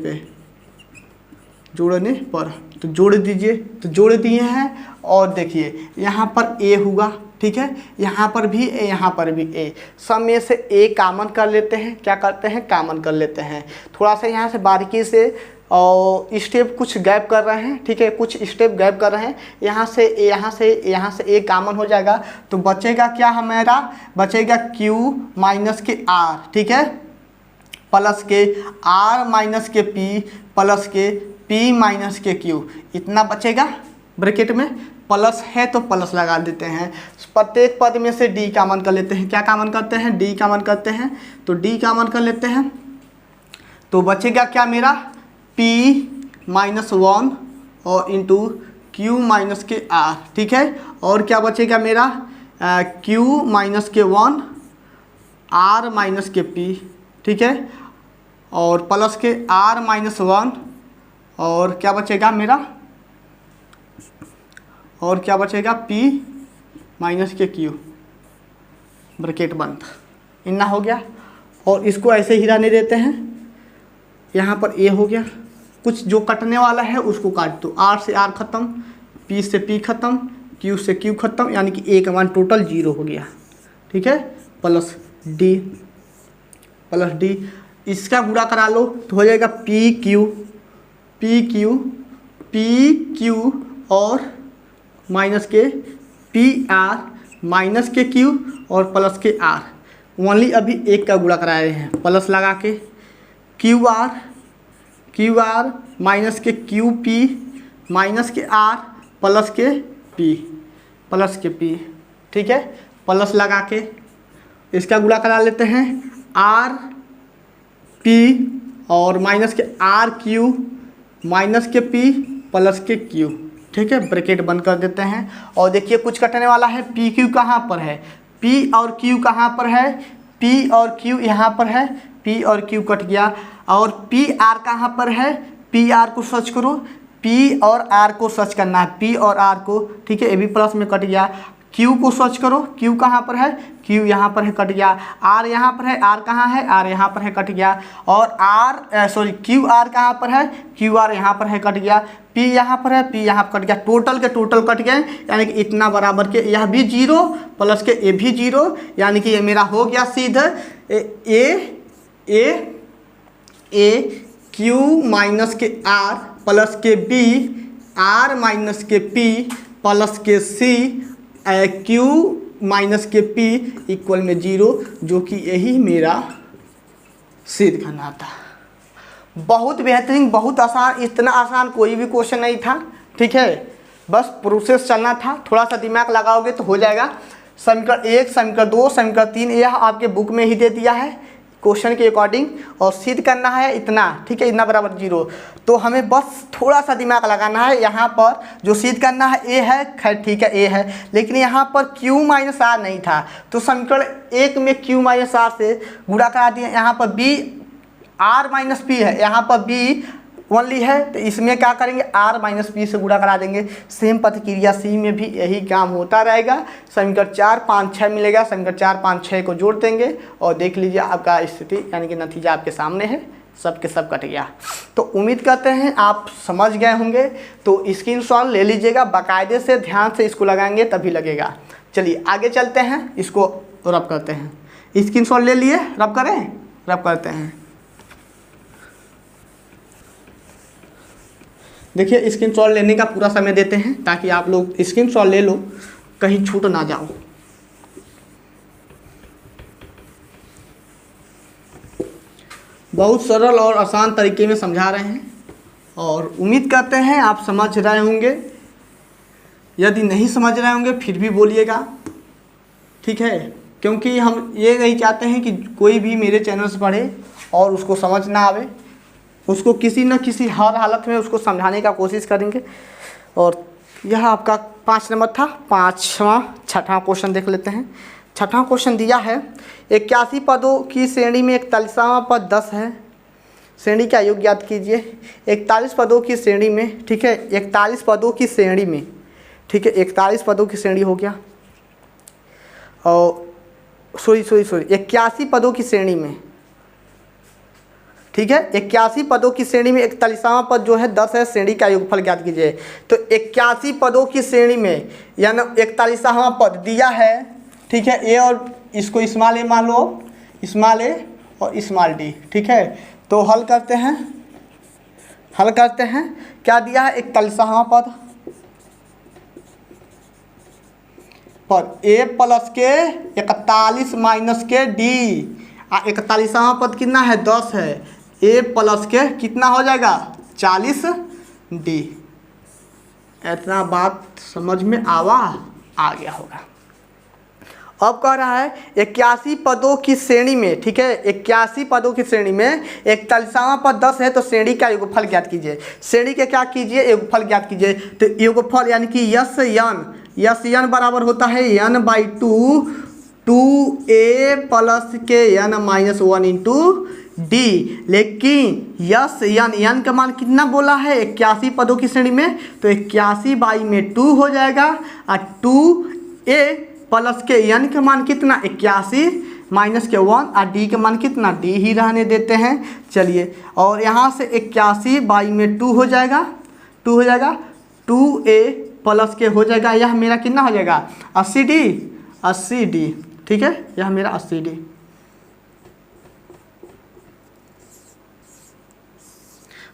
पर तो जोड़ दीजिए, तो जोड़ दिए हैं। और देखिए यहाँ पर ए हुआ, ठीक है, यहाँ पर भी ए, यहाँ पर भी ए, सब में से ए कामन कर लेते हैं, क्या करते हैं, कामन कर लेते हैं। थोड़ा सा यहाँ से बारीकी से और स्टेप कुछ गैप कर रहे हैं, ठीक है, कुछ स्टेप गैप कर रहे हैं। यहाँ से ए कामन हो जाएगा, तो बचेगा क्या हमारा, बचेगा क्यू माइनस के आर, ठीक है, प्लस के आर माइनस के पी प्लस के पी माइनस के क्यू, इतना बचेगा। ब्रैकेट में प्लस है तो प्लस लगा देते हैं। प्रत्येक पद में से डी कामन कर लेते हैं, क्या कामन करते हैं, डी कामन करते हैं, तो डी कामन कर लेते हैं। तो बचेगा क्या मेरा, पी माइनस 1 और इंटू क्यू माइनस के आर, ठीक है। और क्या बचेगा मेरा, क्यू माइनस के 1 आर माइनस के पी, ठीक है, और प्लस के आर माइनस 1 और क्या बचेगा मेरा, और क्या बचेगा, पी माइनस के क्यू, ब्रैकेट बंद, इतना हो गया। और इसको ऐसे ही रहने देते हैं। यहाँ पर ए हो गया, कुछ जो कटने वाला है उसको काट दो, आर से आर खत्म, पी से पी खत्म, क्यू से क्यू खत्म, यानी कि ए का मान टोटल 0 हो गया, ठीक है। प्लस डी, इसका गुणा करा लो तो हो जाएगा पी क्यू और माइनस के पी आर माइनस के क्यू और प्लस के आर, ओनली अभी एक का गुणा कराए हैं, प्लस लगा के क्यू आर माइनस के क्यू पी माइनस के आर प्लस के पी, ठीक है, प्लस लगा के इसका गुणा करा लेते हैं, आर पी और माइनस के आर क्यू माइनस के पी प्लस के क्यू, ठीक है, ब्रैकेट बंद कर देते हैं। और देखिए कुछ कटने वाला है, पी क्यू कहाँ पर है, पी और क्यू कहाँ पर है, पी और क्यू यहाँ पर है, पी और क्यू कट गया। और पी आर कहाँ पर है, पी आर को सर्च करो, पी और आर को सर्च करना है, पी और आर को, ठीक है, ए भी प्लस में कट गया। क्यू को सर्च करो, क्यू कहाँ पर है, क्यू यहाँ पर है, कट गया। आर यहाँ पर है, आर कहाँ है, आर यहाँ पर है, कट गया। और क्यू आर कहाँ पर है, क्यू आर यहाँ पर है, कट गया। पी यहाँ पर है, पी यहाँ पर कट गया। टोटल के टोटल कट गए, यानी कि इतना बराबर के यह भी जीरो प्लस के ये भी जीरो, यानी कि ये मेरा हो गया सीधा ए क्यू माइनस के आर प्लस के बी आर माइनस के पी प्लस के सी क्यू माइनस के पी इक्वल में जीरो, जो कि यही मेरा सिद्ध करना था। बहुत बेहतरीन, बहुत आसान, इतना आसान कोई भी क्वेश्चन नहीं था। ठीक है, बस प्रोसेस चलना था, थोड़ा सा दिमाग लगाओगे तो हो जाएगा। समीकरण 1, समीकरण 2, समीकरण 3 यह आपके बुक में ही दे दिया है क्वेश्चन के अकॉर्डिंग, और सिद्ध करना है इतना। ठीक है, इतना बराबर जीरो, तो हमें बस थोड़ा सा दिमाग लगाना है। यहाँ पर जो सिद्ध करना है ए है, खैर ठीक है ए है, लेकिन यहाँ पर क्यू माइनस आर नहीं था, तो समीकरण 1 में क्यू माइनस आर से गुणा करा दिया। यहाँ पर बी आर माइनस पी है, यहाँ पर बी ओनली है, तो इसमें क्या करेंगे, आर माइनस पी से गुणा करा देंगे। सेम प्रतिक्रिया सी में भी यही काम होता रहेगा। समीकरण 4, 5, 6 मिलेगा, समीकरण 4, 5, 6 को जोड़ देंगे और देख लीजिए आपका स्थिति यानी कि नतीजा आपके सामने है, सब के सब कट गया। तो उम्मीद करते हैं आप समझ गए होंगे, तो स्क्रीनशॉट ले लीजिएगा, बाकायदे से ध्यान से इसको लगाएंगे तभी लगेगा। चलिए आगे चलते हैं, इसको रब करते हैं। स्क्रीनशॉट ले लिए, रब करें, रब करते हैं। देखिए स्क्रीनशॉट लेने का पूरा समय देते हैं ताकि आप लोग स्क्रीनशॉट ले लो, कहीं छूट ना जाओ। बहुत सरल और आसान तरीके में समझा रहे हैं और उम्मीद करते हैं आप समझ रहे होंगे। यदि नहीं समझ रहे होंगे फिर भी बोलिएगा, ठीक है, क्योंकि हम ये नहीं चाहते हैं कि कोई भी मेरे चैनल से पढ़े और उसको समझ ना आवे। उसको किसी न किसी हर हालत में उसको समझाने का कोशिश करेंगे। और यह आपका 5 नंबर था। 6वां क्वेश्चन देख लेते हैं। 6वां क्वेश्चन दिया है 81 पदों की श्रेणी में 41वां पद 10 है, श्रेणी का योग ज्ञात कीजिए। 41 पदों की श्रेणी में, ठीक है, 41 पदों की श्रेणी में, ठीक है, 41 पदों की श्रेणी हो गया। और सॉरी 81 पदों की श्रेणी में, ठीक है, 81 पदों की श्रेणी में 41वां पद जो है 10 है, श्रेणी का योगफल ज्ञात कीजिए। तो 81 पदों की श्रेणी में यानी 41वां पद दिया है, ठीक है, ए और इसको स्मॉल ए मान लो, स्मॉल ए और स्मॉल डी, ठीक है। तो हल करते हैं, क्या दिया है 41वां पद ए प्लस के 41 माइनस के डी, 41वां पद कितना है 10 है, ए प्लस के कितना हो जाएगा 40 डी। इतना बात समझ में आ गया होगा। अब कह रहा है 81 पदों की श्रेणी में, ठीक है, 81 पदों की श्रेणी में 41वां पद 10 है, तो श्रेणी का योगफल ज्ञात कीजिए। श्रेणी के क्या कीजिए, योगफल ज्ञात कीजिए। तो योगफल यानी कि यस यन बराबर होता है n/2 2a प्लस के n-1 इंटू डी। लेकिन यस यन का मान कितना बोला है 81 पदों की श्रेणी में, तो 81/2 हो जाएगा। और 2a प्लस के n का मान कितना 81 माइनस के 1 और डी का मान कितना डी ही रहने देते हैं। चलिए, और यहाँ से 81/2 हो जाएगा, 2a प्लस के हो जाएगा, यह मेरा कितना हो जाएगा 80 डी, ठीक है, यह मेरा 80 डी।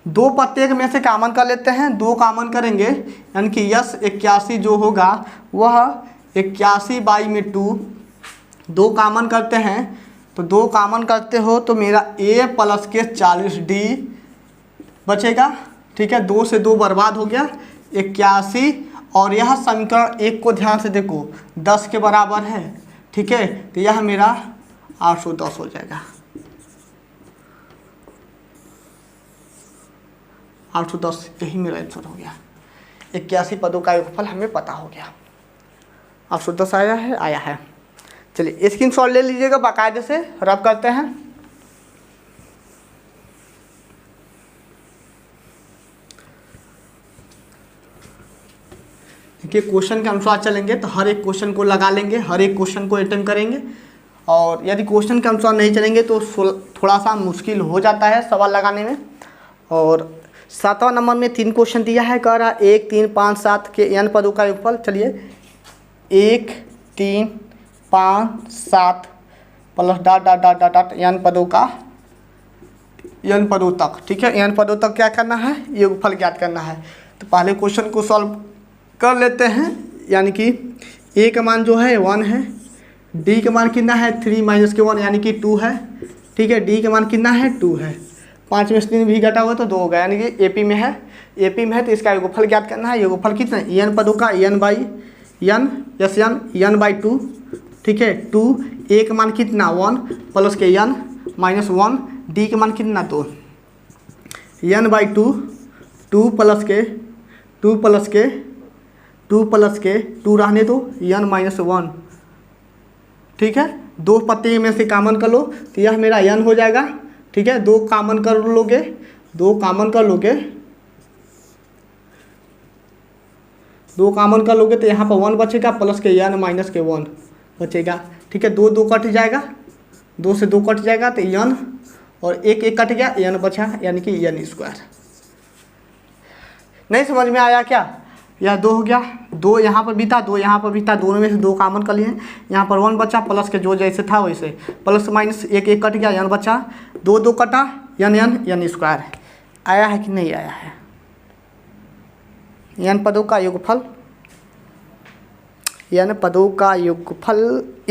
दो प्रत्येक में से कॉमन कर लेते हैं, 2 कॉमन करेंगे यानी कि यस 81 जो होगा वह 81/2, 2 कॉमन करते हैं, तो 2 कॉमन करते हो तो मेरा a प्लस के 40 डी बचेगा, ठीक है। 2 से 2 बर्बाद हो गया 81, और यह समीकरण 1 को ध्यान से देखो 10 के बराबर है, ठीक है, तो यह मेरा 810 हो जाएगा। 810 यही मेरा आंसर हो गया। 81 पदों का योगफल हमें पता हो गया। 810 आया है। चलिए स्क्रीनशॉट ले लीजिएगा, बाकायदे से रब करते हैं। के क्वेश्चन के अनुसार चलेंगे तो हर एक क्वेश्चन को लगा लेंगे, हर एक क्वेश्चन को अटेम्प्ट करेंगे। और यदि क्वेश्चन के अनुसार नहीं चलेंगे तो थोड़ा सा मुश्किल हो जाता है सवाल लगाने में। और 7वां नंबर में 3 क्वेश्चन दिया है, कह रहा 1, 3, 5, 7 के n पदों का योगफल। चलिए 1, 3, 5, 7 plus dot dot dot dot dot n पदों का n पदों तक, ठीक है, n पदों तक क्या करना है, योगफल ज्ञात करना है। तो पहले क्वेश्चन को सॉल्व कर लेते हैं। यानी कि a का मान जो है 1 है, d का मान कितना है 3 माइनस के 1 यानी कि 2 है, ठीक है, d का मान कितना है 2 है, 5 में से 3 भी घटा हुआ तो 2 हो गया, यानी कि AP में है, AP में है तो इसका योगफल ज्ञात करना है। योगफल कितना है n पदों का n by n yes n by 2, ठीक है, 2 a का मान कितना 1 प्लस के n माइनस 1, d का मान कितना 2 n बाई 2, 2 प्लस के 2 रहने दो n माइनस 1, ठीक है, 2 पत्ते में से कॉमन कर लो तो यह मेरा n हो जाएगा, ठीक है, 2 कॉमन कर लोगे तो यहाँ पर 1 बचेगा प्लस के n माइनस के 1 बचेगा, ठीक है, 2 2 कट जाएगा, 2 से 2 कट जाएगा तो n और 1 1 कट गया, n बचा यानी कि n स्क्वायर। नहीं समझ में आया क्या? यह 2 हो गया, 2 यहाँ पर बीता, 2 यहाँ पर बीता, दोनों में से 2 कॉमन कर लिए, यहाँ पर 1 बचा प्लस के जो जैसे था वैसे, प्लस माइनस 1 1 कट गया, n बचा, 2 2 कटा, n स्क्वायर। आया है कि नहीं आया है? n पदों का योगफल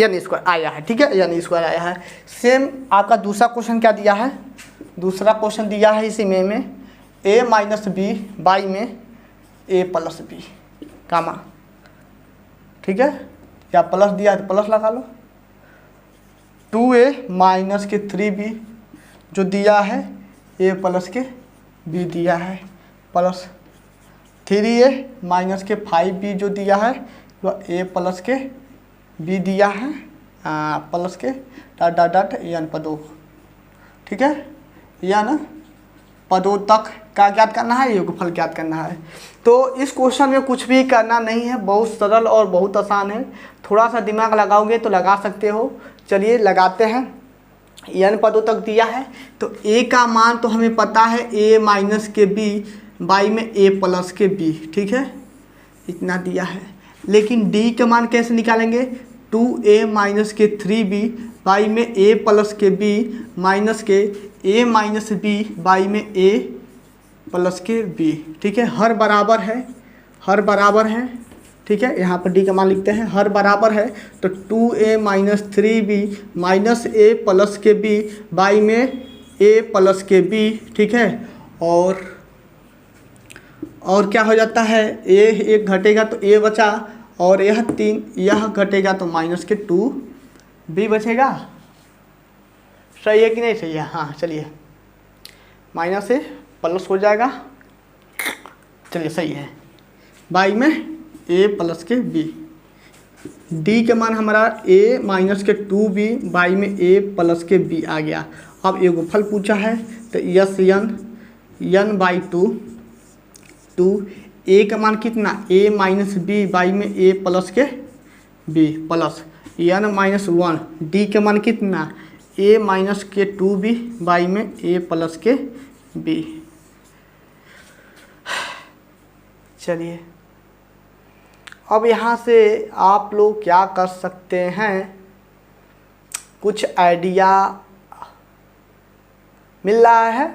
n स्क्वायर आया है, ठीक है, n स्क्वायर आया है। सेम आपका दूसरा क्वेश्चन क्या दिया है? दूसरा क्वेश्चन दिया है इसी में a माइनस बी बाई में a प्लस बी कामा, ठीक है, या प्लस दिया है तो प्लस लगा लो, 2a माइनस के 3b जो दिया है a प्लस के b दिया है, प्लस 3a माइनस के 5b जो दिया है वह a प्लस के b दिया है, प्लस के डॉट डॉट डॉट n पदों, ठीक है, n पदों तक का ज्ञात करना है, योगफल ज्ञात करना है। तो इस क्वेश्चन में कुछ भी करना नहीं है, बहुत सरल और बहुत आसान है, थोड़ा सा दिमाग लगाओगे तो लगा सकते हो। चलिए लगाते हैं। n पदों तक दिया है तो a का मान तो हमें पता है a माइनस के b बाई में a प्लस के b, ठीक है, इतना दिया है। लेकिन d का मान कैसे निकालेंगे? 2a माइनस के 3b बाई में a प्लस के b माइनस के a माइनस b बाई में a प्लस के b, ठीक है, हर बराबर है, ठीक है, यहाँ पर d का मान लिखते हैं, हर बराबर है तो 2a minus 3b minus a plus के b बाई में a प्लस के b, ठीक है, और क्या हो जाता है, a 1 घटेगा तो a बचा, और यह 3 यह घटेगा तो माइनस के 2b बचेगा। सही है कि नहीं सही है? हाँ, चलिए माइनस से प्लस हो जाएगा, चलिए सही है, बाई में a प्लस के b, d का मान हमारा a माइनस के 2b बाई में a प्लस के b आ गया। अब योगफल पूछा है तो यस n बाई 2 a का मान कितना a माइनस b बाई में a प्लस के b plus n minus 1, d का मान कितना a माइनस के 2b बाई में a प्लस के b। चलिए अब यहाँ से आप लोग क्या कर सकते हैं, कुछ आइडिया मिल रहा है।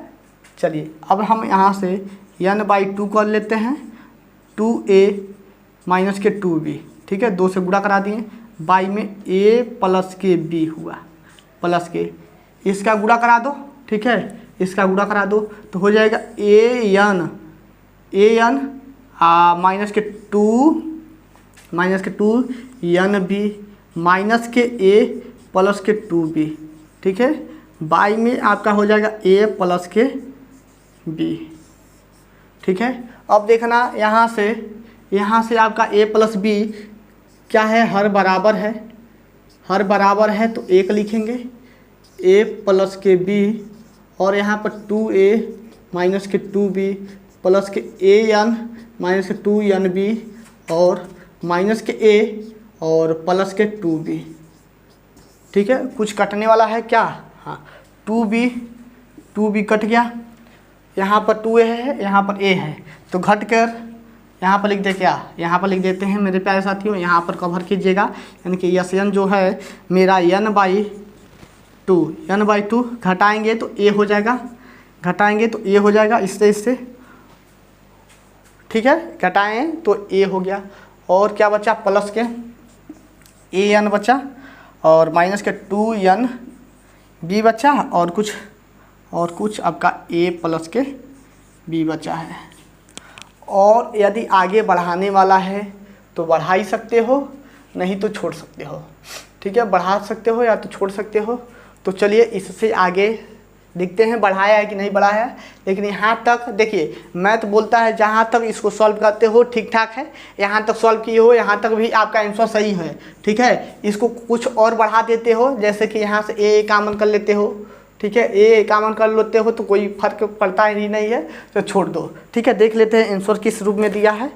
चलिए अब हम यहाँ से n बाई 2 कर लेते हैं, 2a माइनस के 2b, ठीक है, 2 से गुणा करा दिए, बाई में a प्लस के b हुआ, प्लस के इसका गुणा करा दो, ठीक है, इसका गुणा करा दो तो हो जाएगा an माइनस के 2 nb माइनस के a प्लस के 2b, ठीक है, बाई में आपका हो जाएगा a प्लस के b, ठीक है। अब देखना यहाँ से आपका a प्लस b क्या है, हर बराबर है तो 1 लिखेंगे, a प्लस के b और यहाँ पर 2a माइनस के 2b प्लस के an माइनस के 2nb और माइनस के a और प्लस के 2b। ठीक है, कुछ कटने वाला है क्या? हाँ, 2b कट गया, यहाँ पर 2a है, यहाँ पर a है, तो घट कर यहाँ पर लिख दे क्या? यहाँ पर लिख देते हैं मेरे प्यारे साथियों, यहाँ पर कवर कीजिएगा, यानी कि यस एन जो है मेरा n/2 घटाएंगे तो a हो जाएगा, घटाएंगे तो a हो जाएगा इससे। ठीक है, घटाएं तो a हो गया, और क्या बचा? प्लस के an बचा, और माइनस के 2nb बचा, और कुछ आपका a प्लस के b बचा है। और यदि आगे बढ़ाने वाला है तो बढ़ा ही सकते हो, नहीं तो छोड़ सकते हो। ठीक है, बढ़ा सकते हो या तो छोड़ सकते हो। तो चलिए इससे आगे देखते हैं बढ़ाया है कि नहीं बढ़ाया है। लेकिन यहाँ तक देखिए, मैथ बोलता है जहाँ तक इसको सॉल्व करते हो ठीक ठाक है, यहाँ तक सॉल्व किए हो, यहाँ तक भी आपका आंसर सही है। ठीक है, इसको कुछ और बढ़ा देते हो, जैसे कि यहाँ से a कॉमन कर लेते हो। ठीक है, a कॉमन कर लेते हो तो कोई फर्क पड़ता ही नहीं है, तो छोड़ दो। ठीक है, देख लेते हैं आंसर किस रूप में दिया है।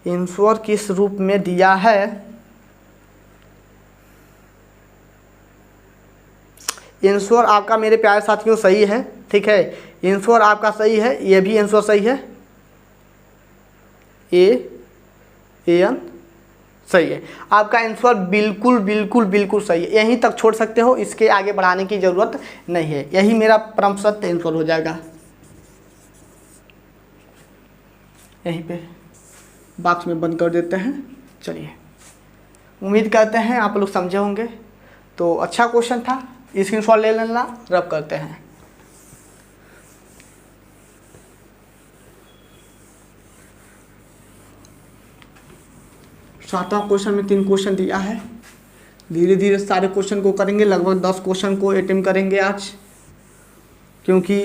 आंसर किस रूप में दिया है? आंसर आपका मेरे प्यारे साथियों सही है। ठीक है, आंसर आपका सही है, ये भी आंसर सही है, an सही है। आपका आंसर बिल्कुल बिल्कुल बिल्कुल सही है, यहीं तक छोड़ सकते हो, इसके आगे बढ़ाने की ज़रूरत नहीं है। यही मेरा परम सत्य आंसर हो जाएगा। यहीं पे बॉक्स में बंद कर देते हैं। चलिए, उम्मीद करते हैं आप लोग समझे होंगे। तो अच्छा क्वेश्चन था, स्क्रीनशॉट ले लेना, रब करते हैं। सातवां क्वेश्चन में 3 क्वेश्चन दिया है, धीरे धीरे सारे क्वेश्चन को करेंगे। लगभग 10 क्वेश्चन को अटेम्प्ट करेंगे आज, क्योंकि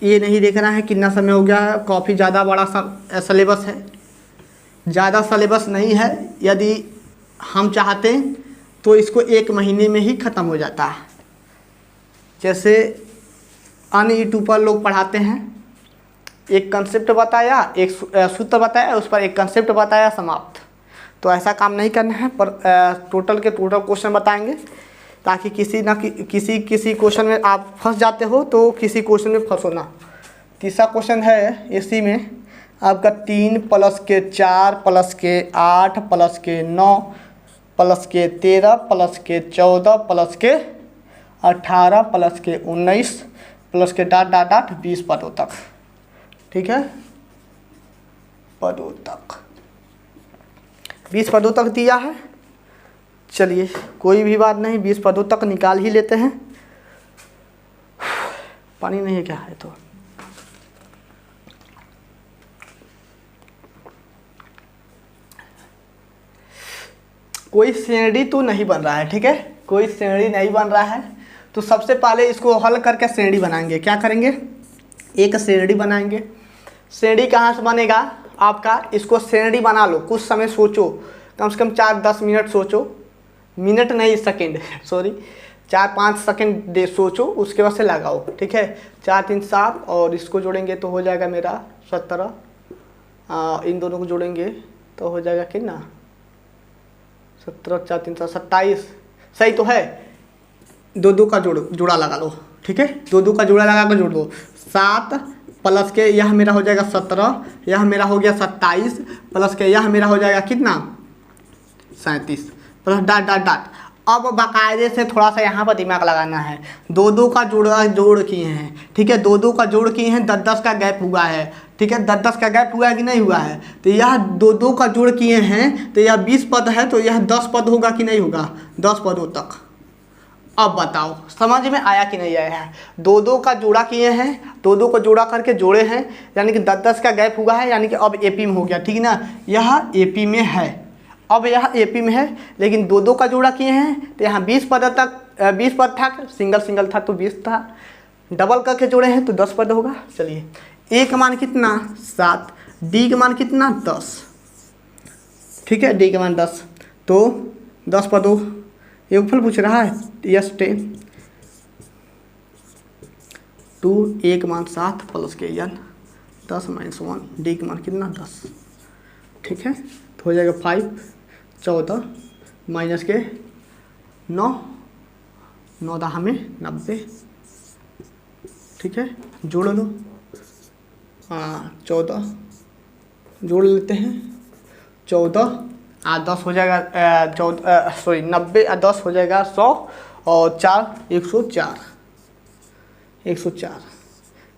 ये नहीं देखना है कितना समय हो गया है। काफ़ी ज़्यादा बड़ा सिलेबस है, ज़्यादा सिलेबस नहीं है। यदि हम चाहते तो इसको 1 महीने में ही ख़त्म हो जाता है। जैसे अन्य यूट्यूब पर लोग पढ़ाते हैं, एक कंसेप्ट बताया, एक सूत्र बताया, उस पर एक कंसेप्ट बताया, समाप्त। तो ऐसा काम नहीं करना है, पर टोटल के टोटल क्वेश्चन बताएंगे, ताकि किसी क्वेश्चन में आप फंस जाते हो तो किसी क्वेश्चन में फंसो ना। तीसरा क्वेश्चन है इसी में आपका 3 प्लस के 4 प्लस के 8 प्लस के 9 प्लस के 13 प्लस के 14 प्लस के 18 प्लस के 19 प्लस के ... 20 पदों तक। ठीक है, पदों तक 20 पदों तक दिया है। चलिए, कोई भी बात नहीं, 20 पदों तक निकाल ही लेते हैं। पानी नहीं है क्या? है तो कोई श्रेणी तो नहीं बन रहा है। ठीक है, कोई श्रेणी नहीं बन रहा है, तो सबसे पहले इसको हल करके श्रेणी बनाएंगे। क्या करेंगे? एक श्रेणी बनाएंगे। श्रेणी कहाँ से बनेगा आपका? इसको श्रेणी बना लो, कुछ समय सोचो, कम से कम 4-10 मिनट सोचो, मिनट नहीं सेकंड, सॉरी 4-5 सेकंड दे सोचो, उसके बाद से लगाओ। ठीक है, 4 3 7 और इसको जोड़ेंगे तो हो जाएगा मेरा 17। इन दोनों को जोड़ेंगे तो हो जाएगा कितना? 17 4 3 7 27। सही तो है। 2 का जोड़ा लगा लो। ठीक है, 2 का जोड़ा लगा कर जोड़ दो। 7 प्लस के यह मेरा हो जाएगा 17, यह मेरा हो गया 27 प्लस के यह मेरा हो जाएगा कितना? 37 प्लस ... अब बाकायदे से थोड़ा सा यहाँ पर दिमाग लगाना है। 2 का जोड़ किए हैं। ठीक है, 2 का जोड़ किए हैं, 10 का गैप हुआ है। ठीक है, 10 का गैप हुआ है कि नहीं हुआ है? तो यह 2 का जोड़ किए हैं, तो यह 20 पद है, तो यह 10 पद होगा कि नहीं होगा? 10 पदों तक। अब बताओ समझ में आया कि नहीं आया है? 2 का जोड़ा किए हैं, 2 को जोड़ा करके जोड़े हैं, यानी कि 10 का गैप हुआ है, यानी कि अब एपी में हो गया। ठीक ना, यह एपी में है, अब यह एपी में है। लेकिन 2 का जोड़ा किए हैं तो यहाँ 20 पद तक, 20 पद था, सिंगल था तो 20 था, डबल करके जोड़े हैं तो 10 पद होगा। चलिए, ए का मान कितना? 7, डी का मान कितना? 10। ठीक है, डी का मान 10, तो 10 पदों योगफल पूछ रहा है। यस 10 2 ए का मान 7 प्लस के n 10 - 1, डी का मान कितना? 10। ठीक है, तो हो जाएगा 5 14 माइनस के 9 9 10 में 90। ठीक है, जोड़ लो। हाँ 14 जोड़ लेते हैं। 14 10 हो जाएगा 90 10 हो जाएगा 100 और 4 104 104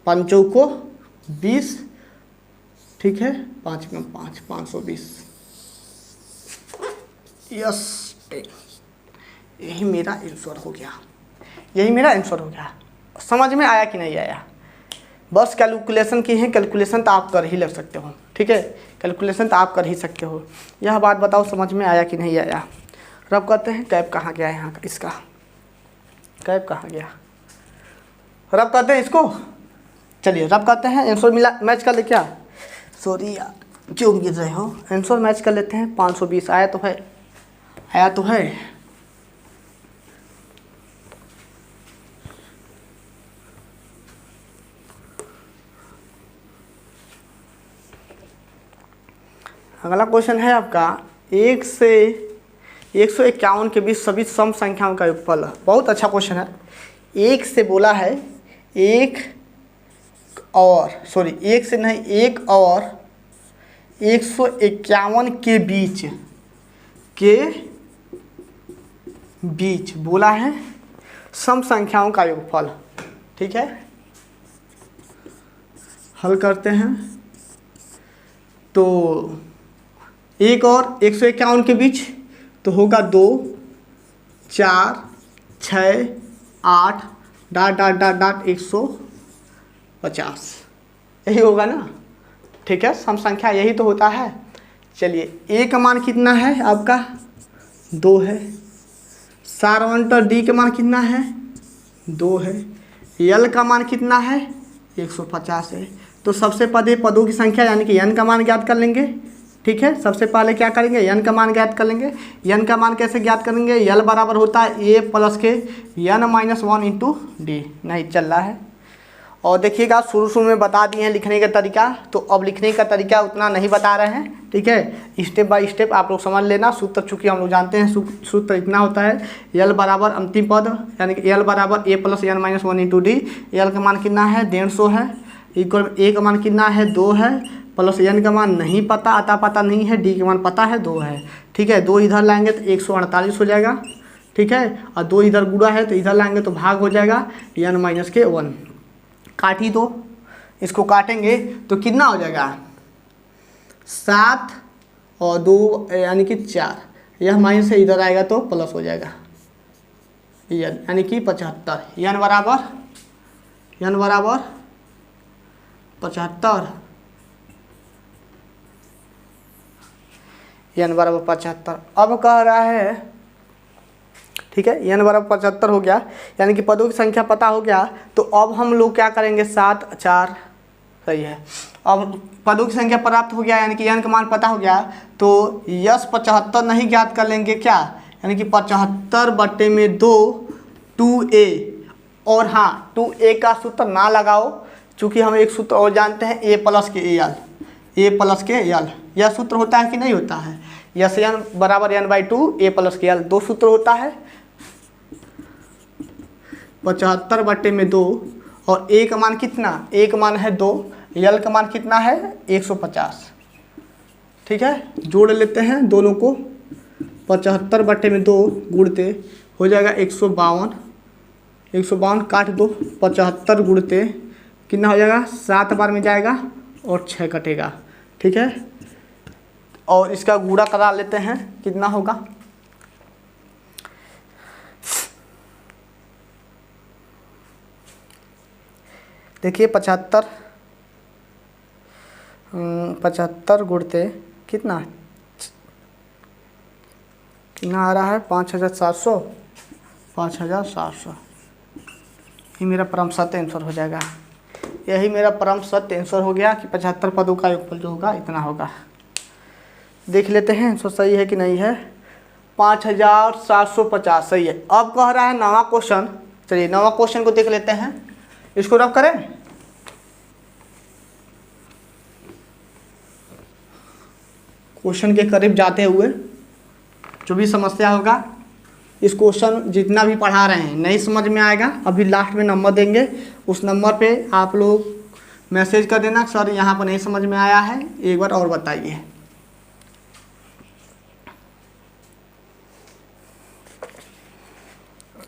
पंचों को 20। ठीक है, 5 में 5 520। यस, यही मेरा आंसर हो गया, यही मेरा आंसर हो गया। समझ में आया कि नहीं आया? बस कैलकुलेशन की है, कैलकुलेशन तो आप कर ही लग सकते हो। ठीक है, कैलकुलेशन तो आप कर ही सकते हो। यह बात बताओ समझ में आया कि नहीं आया? रब करते हैं। कैप कहाँ गया यहाँ का? इसका कैप कहाँ गया? रब करते हैं इसको। चलिए रब करते हैं। आंसर मिला, मैच कर ले क्या? सॉरी यार, क्यों गिर रहे हो? आंसर मैच कर लेते हैं। 520 आया तो है, आया तो है। अगला क्वेश्चन है आपका 1 से 151 के बीच सभी सम संख्याओं का योगफल। बहुत अच्छा क्वेश्चन है। 1 से बोला है, 1 से नहीं, 1 और 151 के बीच बोला है सम संख्याओं का योगफल। ठीक है, हल करते हैं। तो 1 और 151 के बीच तो होगा 2 4 6 8 डाट डाट डाट डाट 150, यही होगा ना? ठीक है, सम संख्या यही तो होता है। चलिए ए का मान कितना है आपका? 2 है। सारवंटर डी का मान कितना है? 2 है। यल का मान कितना है? 150 है। तो सबसे पहले पदों की संख्या यानी कि n का मान ज्ञात कर लेंगे। ठीक है, सबसे पहले क्या करेंगे? n का मान ज्ञात कर लेंगे। n का मान कैसे ज्ञात करेंगे? यल बराबर होता है a प्लस के n माइनस 1 इंटू डी। नहीं चल रहा है। और देखिएगा शुरू में बता दिए हैं लिखने का तरीका, तो अब लिखने का तरीका उतना नहीं बता रहे हैं। ठीक है, स्टेप बाय स्टेप आप लोग समझ लेना। सूत्र चूँकि हम लोग जानते हैं, सूत्र इतना होता है यल बराबर अंतिम पद यानी कि यल बराबर a plus n minus 1 into D. L का मान कितना है? 150 है। इक्वल ए का मान कितना है? 2 है। प्लस n का मान नहीं पता, अता पता नहीं है। डी का मान पता है 2 है। ठीक है, 2 इधर लाएंगे तो 148 हो जाएगा। ठीक है, और 2 इधर गुणा है तो इधर लाएंगे तो भाग हो जाएगा n माइनस के 1। काट ही दो, इसको काटेंगे तो कितना हो जाएगा? 7 और 2 यानी कि 4। यह माइनस से इधर आएगा तो प्लस हो जाएगा यानी कि 75। n बराबर 75, n बराबर 75। अब कह रहा है, ठीक है, n बराबर 75 हो गया यानी कि पदों की संख्या पता हो गया। तो अब हम लोग क्या करेंगे? 7 4, सही है। अब पदों की संख्या प्राप्त हो गया यानी कि n का मान पता हो गया। तो यस 75 नहीं ज्ञात कर लेंगे क्या? यानी कि 75/2 2a। और हाँ, 2a का सूत्र ना लगाओ, चूँकि हम एक सूत्र और जानते हैं a प्लस के एल, यह सूत्र होता है कि नहीं होता है? यस n बराबर n/2 a प्लस के एल, 2 सूत्र होता है। 75/2 और a का मान कितना? a का मान है 2, यल का मान कितना है? 150। ठीक है, जोड़ लेते हैं दोनों को। 75/2 गुणते हो जाएगा 152। 152 काट दो, 75 गुणते कितना हो जाएगा? 7 बार में जाएगा और 6 कटेगा। ठीक है, और इसका गुणा करा लेते हैं, कितना होगा? देखिए 75 गुणते कितना आ रहा है? 5700। 5700, ये मेरा परम सत्य आंसर हो जाएगा। यही मेरा परम सत्य आंसर हो गया कि 75 पदों का योगफल जो होगा इतना होगा। देख लेते हैं आंसर सही है कि नहीं है। 5750 सही है। अब कह रहा है 9वां क्वेश्चन। चलिए 9वां क्वेश्चन को देख लेते हैं। इसको रब करें। क्वेश्चन के करीब जाते हुए जो भी समस्या होगा, इस क्वेश्चन जितना भी पढ़ा रहे हैं नहीं समझ में आएगा, अभी लास्ट में नंबर देंगे, उस नंबर पे आप लोग मैसेज कर देना, सर यहाँ पर नहीं समझ में आया है, एक बार और बताइए।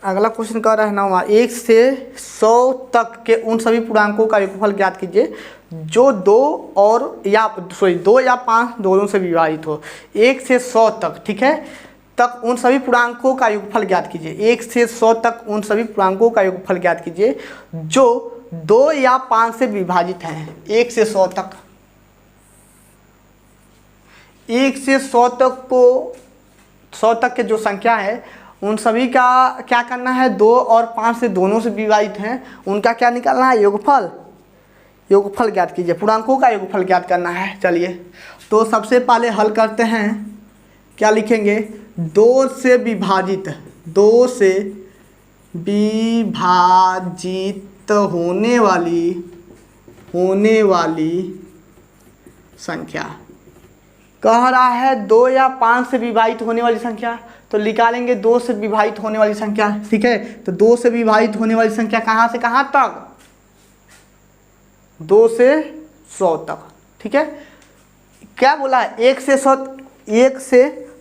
अगला क्वेश्चन कह रहा है 9वां, 1 से 100 तक के उन सभी पूर्णांकों का योगफल ज्ञात कीजिए जो 2 या 5 दोनों से विभाजित हो। 1 से 100 तक, ठीक है, तक उन सभी पूर्णांकों का योगफल ज्ञात कीजिए। 1 से 100 तक उन सभी पूर्णांकों का योगफल ज्ञात कीजिए जो 2 या 5 से विभाजित हैं। 1 से 100 तक, 1 से 100 तक को 100 तक के जो संख्या है उन सभी का क्या करना है, 2 और 5 से दोनों से विभाजित हैं, उनका क्या निकालना है, योगफल। योगफल ज्ञात कीजिए, पूर्णांकों का योगफल ज्ञात करना है। चलिए तो सबसे पहले हल करते हैं, क्या लिखेंगे, 2 से विभाजित, 2 से विभाजित होने वाली संख्या। कह रहा है 2 या 5 से विभाजित होने वाली संख्या, तो निकालेंगे 2 से विभाजित होने वाली संख्या, ठीक है। तो 2 से विभाजित होने वाली संख्या कहाँ से कहाँ तक, 2 से 100 तक, ठीक है। क्या बोला है, 1 से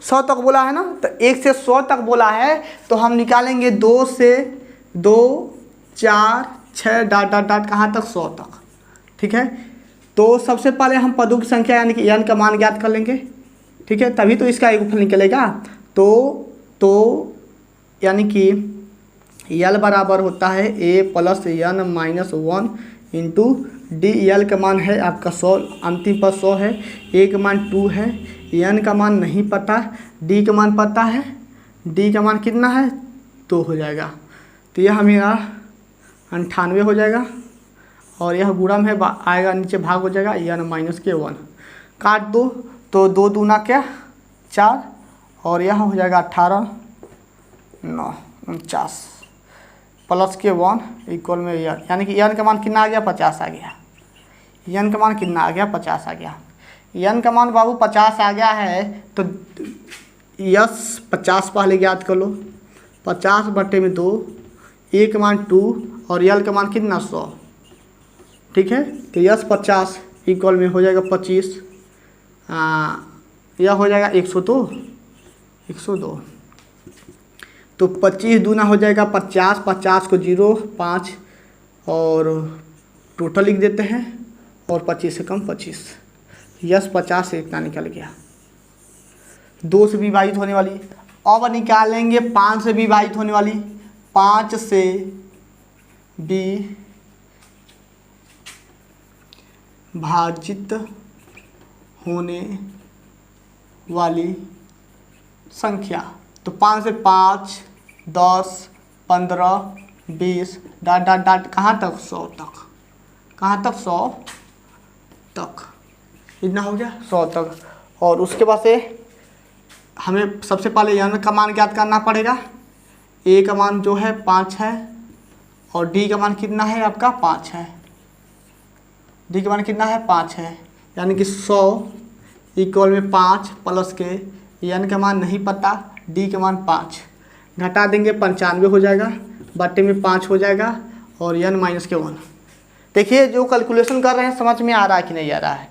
100 तक बोला है ना, तो 1 से 100 तक बोला है, तो हम निकालेंगे 2 से 2 4 6 डॉट डॉट डॉट कहाँ तक, 100 तक, ठीक है। तो सबसे पहले हम पदों की संख्या यानी कि n का मान ज्ञात कर लेंगे, ठीक है, तभी तो इसका योगफल निकलेगा। तो यानी कि l बराबर होता है a plus n minus 1 into D. l का मान है आपका 100, अंतिम पर 100 है, a का मान 2 है, n का मान नहीं पता, d का मान पता है, d का मान कितना है, 2 हो जाएगा। तो यह मेरा 98 हो जाएगा, और यह गुणम है, आएगा नीचे भाग हो जाएगा, n माइनस के 1 काट दो, तो 2 दूना क्या 4, और यह हो जाएगा 18 9 49 प्लस के 1 इक्वल में n, यानी कि n का मान कितना आ गया, 50 आ गया। n का मान कितना आ गया, 50 आ गया। n का मान बाबू 50 आ गया है, तो यस 50 पहले ज्ञात कर लो, 50 बटे में 2, a का मान 2 और l का मान कितना 100, ठीक है। तो यस 50 इक्वल में हो जाएगा 25, यह हो जाएगा 102। तो 25 दूना हो जाएगा 50, 50 को 0 5 और टोटल लिख देते हैं, और 25 से कम 25, यस 50 से इतना निकल गया। 2 से विभाजित होने वाली, अब निकालेंगे 5 से विभाजित होने वाली। 5 से विभाजित होने वाली संख्या, तो 5 से 5 10 15 20 डॉट डॉट डॉट कहाँ तक, 100 तक, कहाँ तक, 100 तक, इतना हो गया 100 तक। और उसके बाद से हमें सबसे पहले n का मान ज्ञात करना पड़ेगा। a का मान जो है 5 है, और d का मान कितना है आपका 5 है, d का मान कितना है 5 है, यानी कि 100 इक्वल में 5 प्लस के n का मान नहीं पता, d का मान 5 घटा देंगे 95 हो जाएगा, बटे में 5 हो जाएगा, और n माइनस के 1। देखिए जो कैलकुलेशन कर रहे हैं समझ में आ रहा है कि नहीं आ रहा है,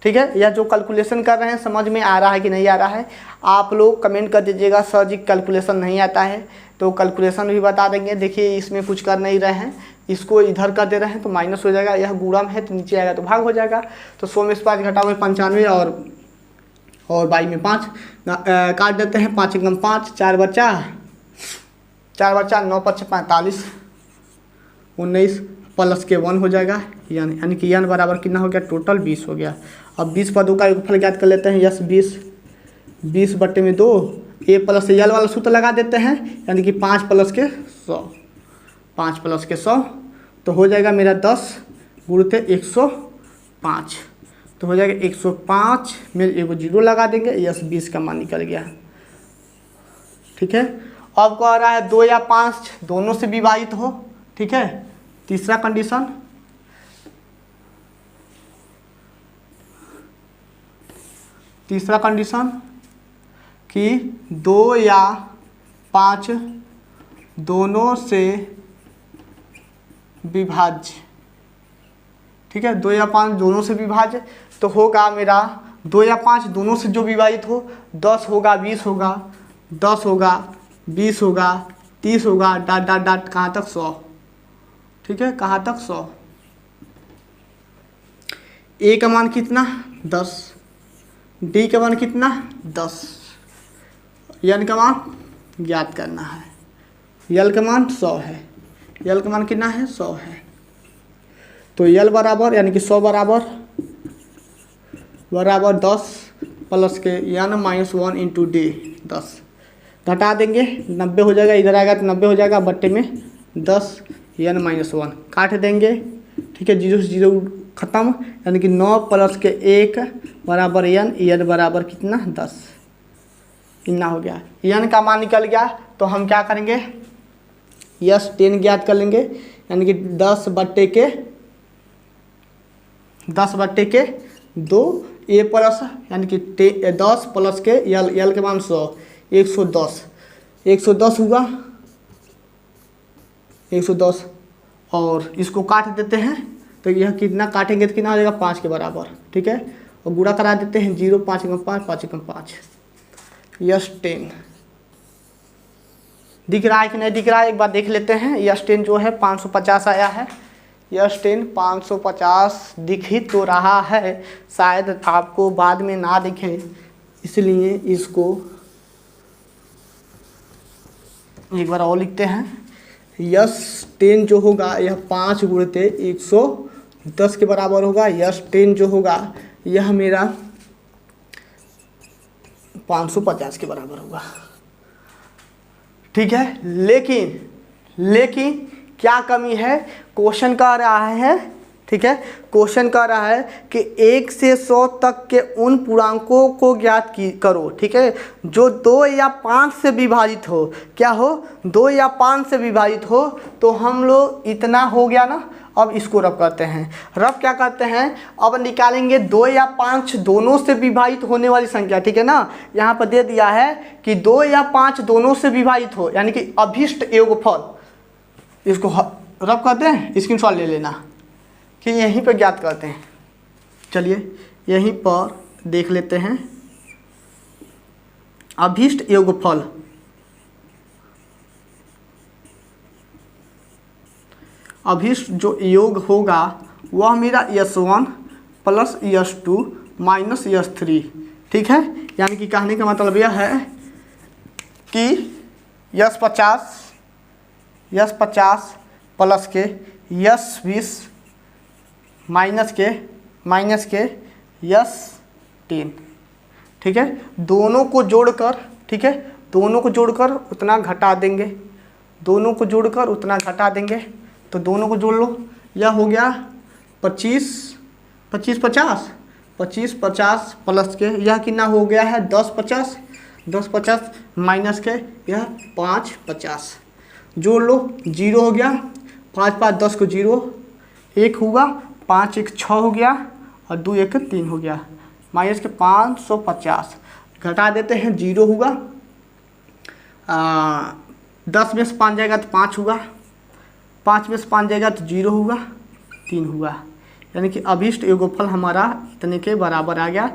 ठीक है, या जो कैलकुलेशन कर रहे हैं समझ में आ रहा है कि नहीं आ रहा है, आप लोग कमेंट कर दीजिएगा सर जी कैलकुलेशन नहीं आता है, तो कैलकुलेशन भी बता देंगे। देखिए इसमें कुछ कर नहीं रहे हैं, इसको इधर कर दे रहे हैं तो माइनस हो जाएगा, यह गुणम है तो नीचे आएगा तो भाग हो जाएगा। तो 100 में से 5 घटाओगे 95 और 22 में 5 काट देते हैं, 5 एकम 5, 4 बचा 9 5 45 19 प्लस के 1 हो जाएगा, यानी कि n बराबर कितना हो गया, टोटल 20 हो गया। अब 20 पदों का योगफल ज्ञात कर लेते हैं, यस 20 बटे में 2, a प्लस l वाला सूत्र लगा देते हैं, यानी कि 5 प्लस के 100, 5 प्लस के 100, तो हो जाएगा मेरा 10 गुणित 105, तो हो जाएगा 105 में एगो 0 लगा देंगे, यस 20 का मान निकल गया, ठीक है। अब कह रहा है 2 या 5 दोनों से विभाजित हो, ठीक है। तीसरा कंडीशन, तीसरा कंडीशन कि 2 या 5 दोनों से विभाज्य, ठीक है, 2 या 5 दोनों से विभाज्य, तो होगा मेरा 2 या 5 दोनों से जो विभाजित हो, 10 होगा, 20 होगा, 10 होगा, 20 होगा, 30 होगा, डाट डाट डाट कहाँ तक 100, ठीक है, कहाँ तक 100। ए का मान कितना 10, डी का मान कितना 10, एन का मान ज्ञात करना है, यल का मान 100 है, यल का मान कितना है 100 है। तो यल बराबर यानी कि 100 बराबर 10 प्लस के एन माइनस 1 इंटू डी 10, घटा देंगे 90 हो जाएगा, इधर आएगा तो 90 हो जाएगा, बट्टे में 10 एन माइनस 1 काट देंगे, ठीक है, 0 से 0 खत्म, यानी कि 9 प्लस के 1 बराबर एन बराबर कितना 10, इतना हो गया। एन का मान निकल गया तो हम क्या करेंगे, यस 10 ज्ञात कर लेंगे, यानी कि 10 बट्टे के 2 ए प्लस यानी कि 10 प्लस के यल के मान 100, 110 हुआ, 110 और इसको काट देते हैं तो यह कितना काटेंगे तो कितना हो जाएगा 5 के बराबर, ठीक है, और गुणा करा देते हैं 0 5 × 5 5 × 5 यस 10 दिख रहा है कि नहीं दिख रहा है, एक बार देख लेते हैं। यस 10 जो है 550 आया है, यस 10 550 दिख ही तो रहा है, शायद आपको बाद में ना दिखे, इसलिए इसको एक बार और लिखते हैं। यस 10 जो होगा यह 5 × 110 के बराबर होगा। यस 10 जो होगा यह मेरा 550 के बराबर होगा, ठीक है। लेकिन क्या कमी है, क्वेश्चन कह रहा है, ठीक है, क्वेश्चन कह रहा है कि 1 से 100 तक के उन पूर्णांकों को ज्ञात करो, ठीक है, जो 2 या 5 से विभाजित हो। क्या हो, 2 या 5 से विभाजित हो। तो हम लोग इतना हो गया ना, अब इसको रब करते हैं। रब क्या करते हैं, अब निकालेंगे 2 या 5 दोनों से विभाजित होने वाली संख्या, ठीक है ना। यहाँ पर दे दिया है कि 2 या 5 दोनों से विभाजित हो, यानी कि अभीष्ट योगफल, इसको रब करते हैं, स्क्रीनशॉट ले लेना कि यहीं पर ज्ञात करते हैं। चलिए यहीं पर देख लेते हैं, अभीष्ट योगफल, अभीष्ट जो योग होगा वह मेरा S1 plus S2 minus S3, ठीक है। यानी कि कहने का मतलब यह है कि S50 प्लस के S20 माइनस के S10, ठीक है। दोनों को जोड़कर, ठीक है, दोनों को जोड़कर उतना घटा देंगे, दोनों को जोड़कर उतना घटा देंगे, तो दोनों को जोड़ लो, यह हो गया 25 प्लस के यह कितना हो गया है 10 50 माइनस के यह 5 50, जोड़ लो 0 हो गया, 5 5 10 को 0, 1 हुआ, 5 1 6 हो गया और 2 1 3 हो गया, माइनस के 550 घटा देते हैं, 0 हुआ, 10 में से 5 जाएगा तो 5 हुआ, 5 में से 5 जाएगा तो 0 हुआ, 3 हुआ, यानी कि अभीष्ट योगफल हमारा इतने के बराबर आ गया,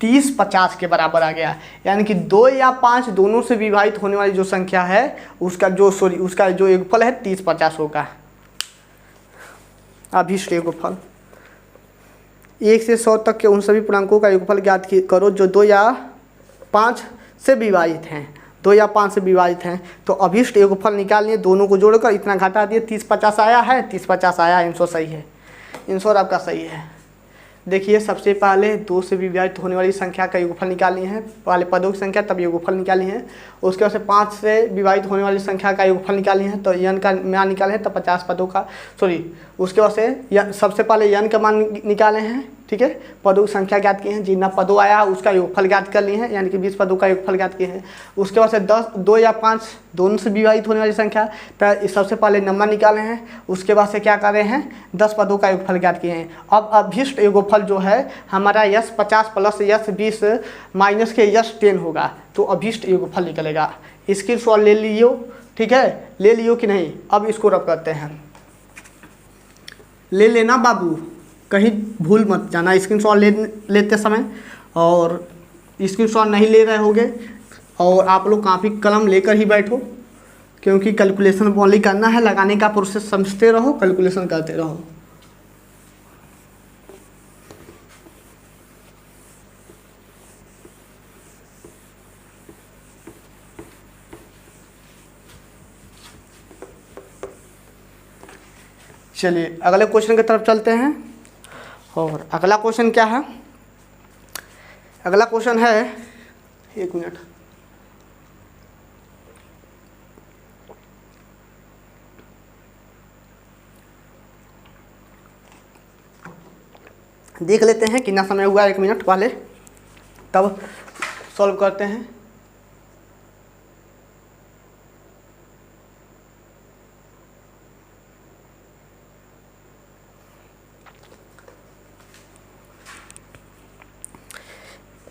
30 50 के बराबर आ गया। यानी कि 2 या 5 दोनों से विभाजित होने वाली जो संख्या है उसका जो योगफल है 30 50 होगा, अभीष्ट योगफल। 1 से 100 तक के उन सभी पूर्णांकों का योगफल ज्ञात करो जो 2 या 5 से विभाजित हैं, 2 या 5 से विभाजित हैं। तो अभीष्ट योगफल निकाल लिए, दोनों को जोड़कर इतना घटा दिए, 30 50 आया है, 30 50 आया, आंसर सही है, आंसर आपका सही है। देखिए सबसे पहले 2 से विभाजित होने वाली संख्या का योगफल निकाली है, पहले पदों की संख्या तब योगफल निकाली है, उसके बाद से 5 से विभाजित होने वाली संख्या का योगफल निकाली है, तो यन का मान निकाले हैं, तब 50 पदों का, उसके बाद से सबसे पहले यन का मान निकाले हैं, ठीक है, पदों की संख्या ज्ञात की है, जितना पदों आया उसका योगफल ज्ञात कर लिए हैं, यानी कि 20 पदों का योगफल ज्ञात किए हैं। उसके बाद से 10, 2 या 5 दोनों से विभाजित होने वाली संख्या, तो सबसे पहले नंबर निकाले हैं। उसके बाद से क्या कर रहे हैं, 10 पदों का योगफल ज्ञात किए हैं। अब अभीष्ट योगफल जो है हमारा यस 50 प्लस यस 20 माइनस के यस 10 होगा, तो अभीष्ट योगफल निकलेगा। इसकी सॉल्व ले लियो, ठीक है, ले लियो कि नहीं। अब इसको रब करते हैं, ले लेना बाबू, कहीं भूल मत जाना स्क्रीनशॉट लेते समय। और स्क्रीनशॉट नहीं ले रहे होगे और आप लोग कापी कलम लेकर ही बैठो, क्योंकि कैलकुलेशन ओनली करना है, लगाने का प्रोसेस समझते रहो, कैलकुलेशन करते रहो। चलिए अगले क्वेश्चन की तरफ चलते हैं। और अगला क्वेश्चन क्या है, अगला क्वेश्चन है, एक मिनट, देख लेते हैं कितना समय हुआ, 1 मिनट पहले, तब सॉल्व करते हैं।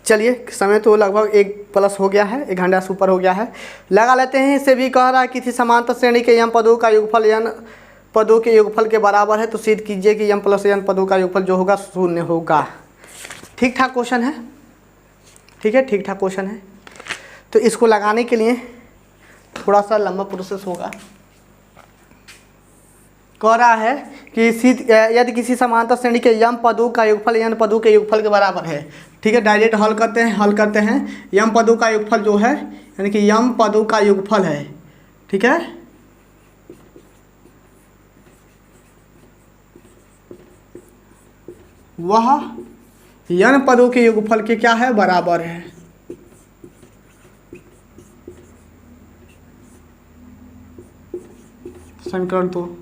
चलिए समय तो लगभग 1+ हो गया है, 1 घंटा से ऊपर हो गया है, लगा लेते हैं। इससे भी कह रहा है कि किसी समांतर श्रेणी के यम पदों का योगफल यन पदों के योगफल के बराबर है, तो सिद्ध कीजिए कि यम प्लस यन पदों का योगफल जो होगा 0 होगा। ठीक ठाक क्वेश्चन है, ठीक है, ठीक ठाक क्वेश्चन है। तो इसको लगाने के लिए थोड़ा सा लंबा प्रोसेस होगा। कह रहा है कि यदि किसी समांतर श्रेणी के यम पदों का योगफल यन पदों के योगफल के बराबर है, ठीक है, डायरेक्ट हल करते हैं। यम पदों का योगफल जो है, यानी कि यम पदों का योगफल है, ठीक है, वह यन पदों के योगफल के क्या है, बराबर है। समीकरण तो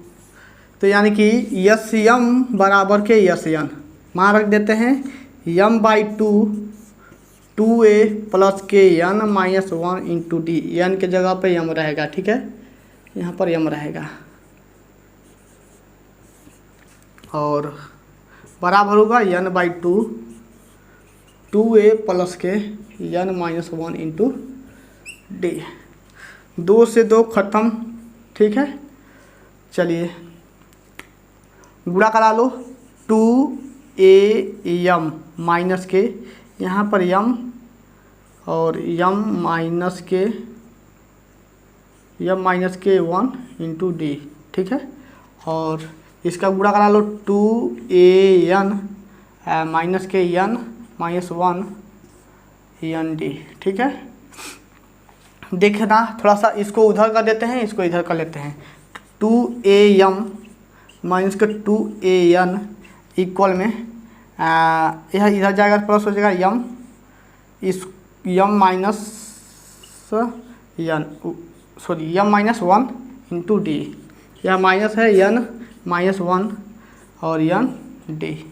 यानी कि यस यम बराबर के यस यन, मान रख देते हैं m/2 2a प्लस के यन माइनस 1 इंटू डी, यन के जगह पे यम रहेगा, ठीक है, यहाँ पर यम रहेगा, और बराबर होगा n/2 2a प्लस के यन माइनस 1 इंटू डी। 2 से 2 खत्म, ठीक है। चलिए गुणा करा लो, 2am माइनस के, यहाँ पर m और m माइनस के 1 इंटू डी, ठीक है, और इसका गुणा करा लो 2an माइनस के n माइनस 1 एन डी, ठीक है। देखना थोड़ा सा, इसको उधर कर देते हैं, इसको इधर कर लेते हैं। 2am माइनस के 2an इक्वल में यह इधर जाएगा, प्लस हो जाएगा m, इस m minus n, sorry m minus 1 into D, यह माइनस है n माइनस 1 और n डी।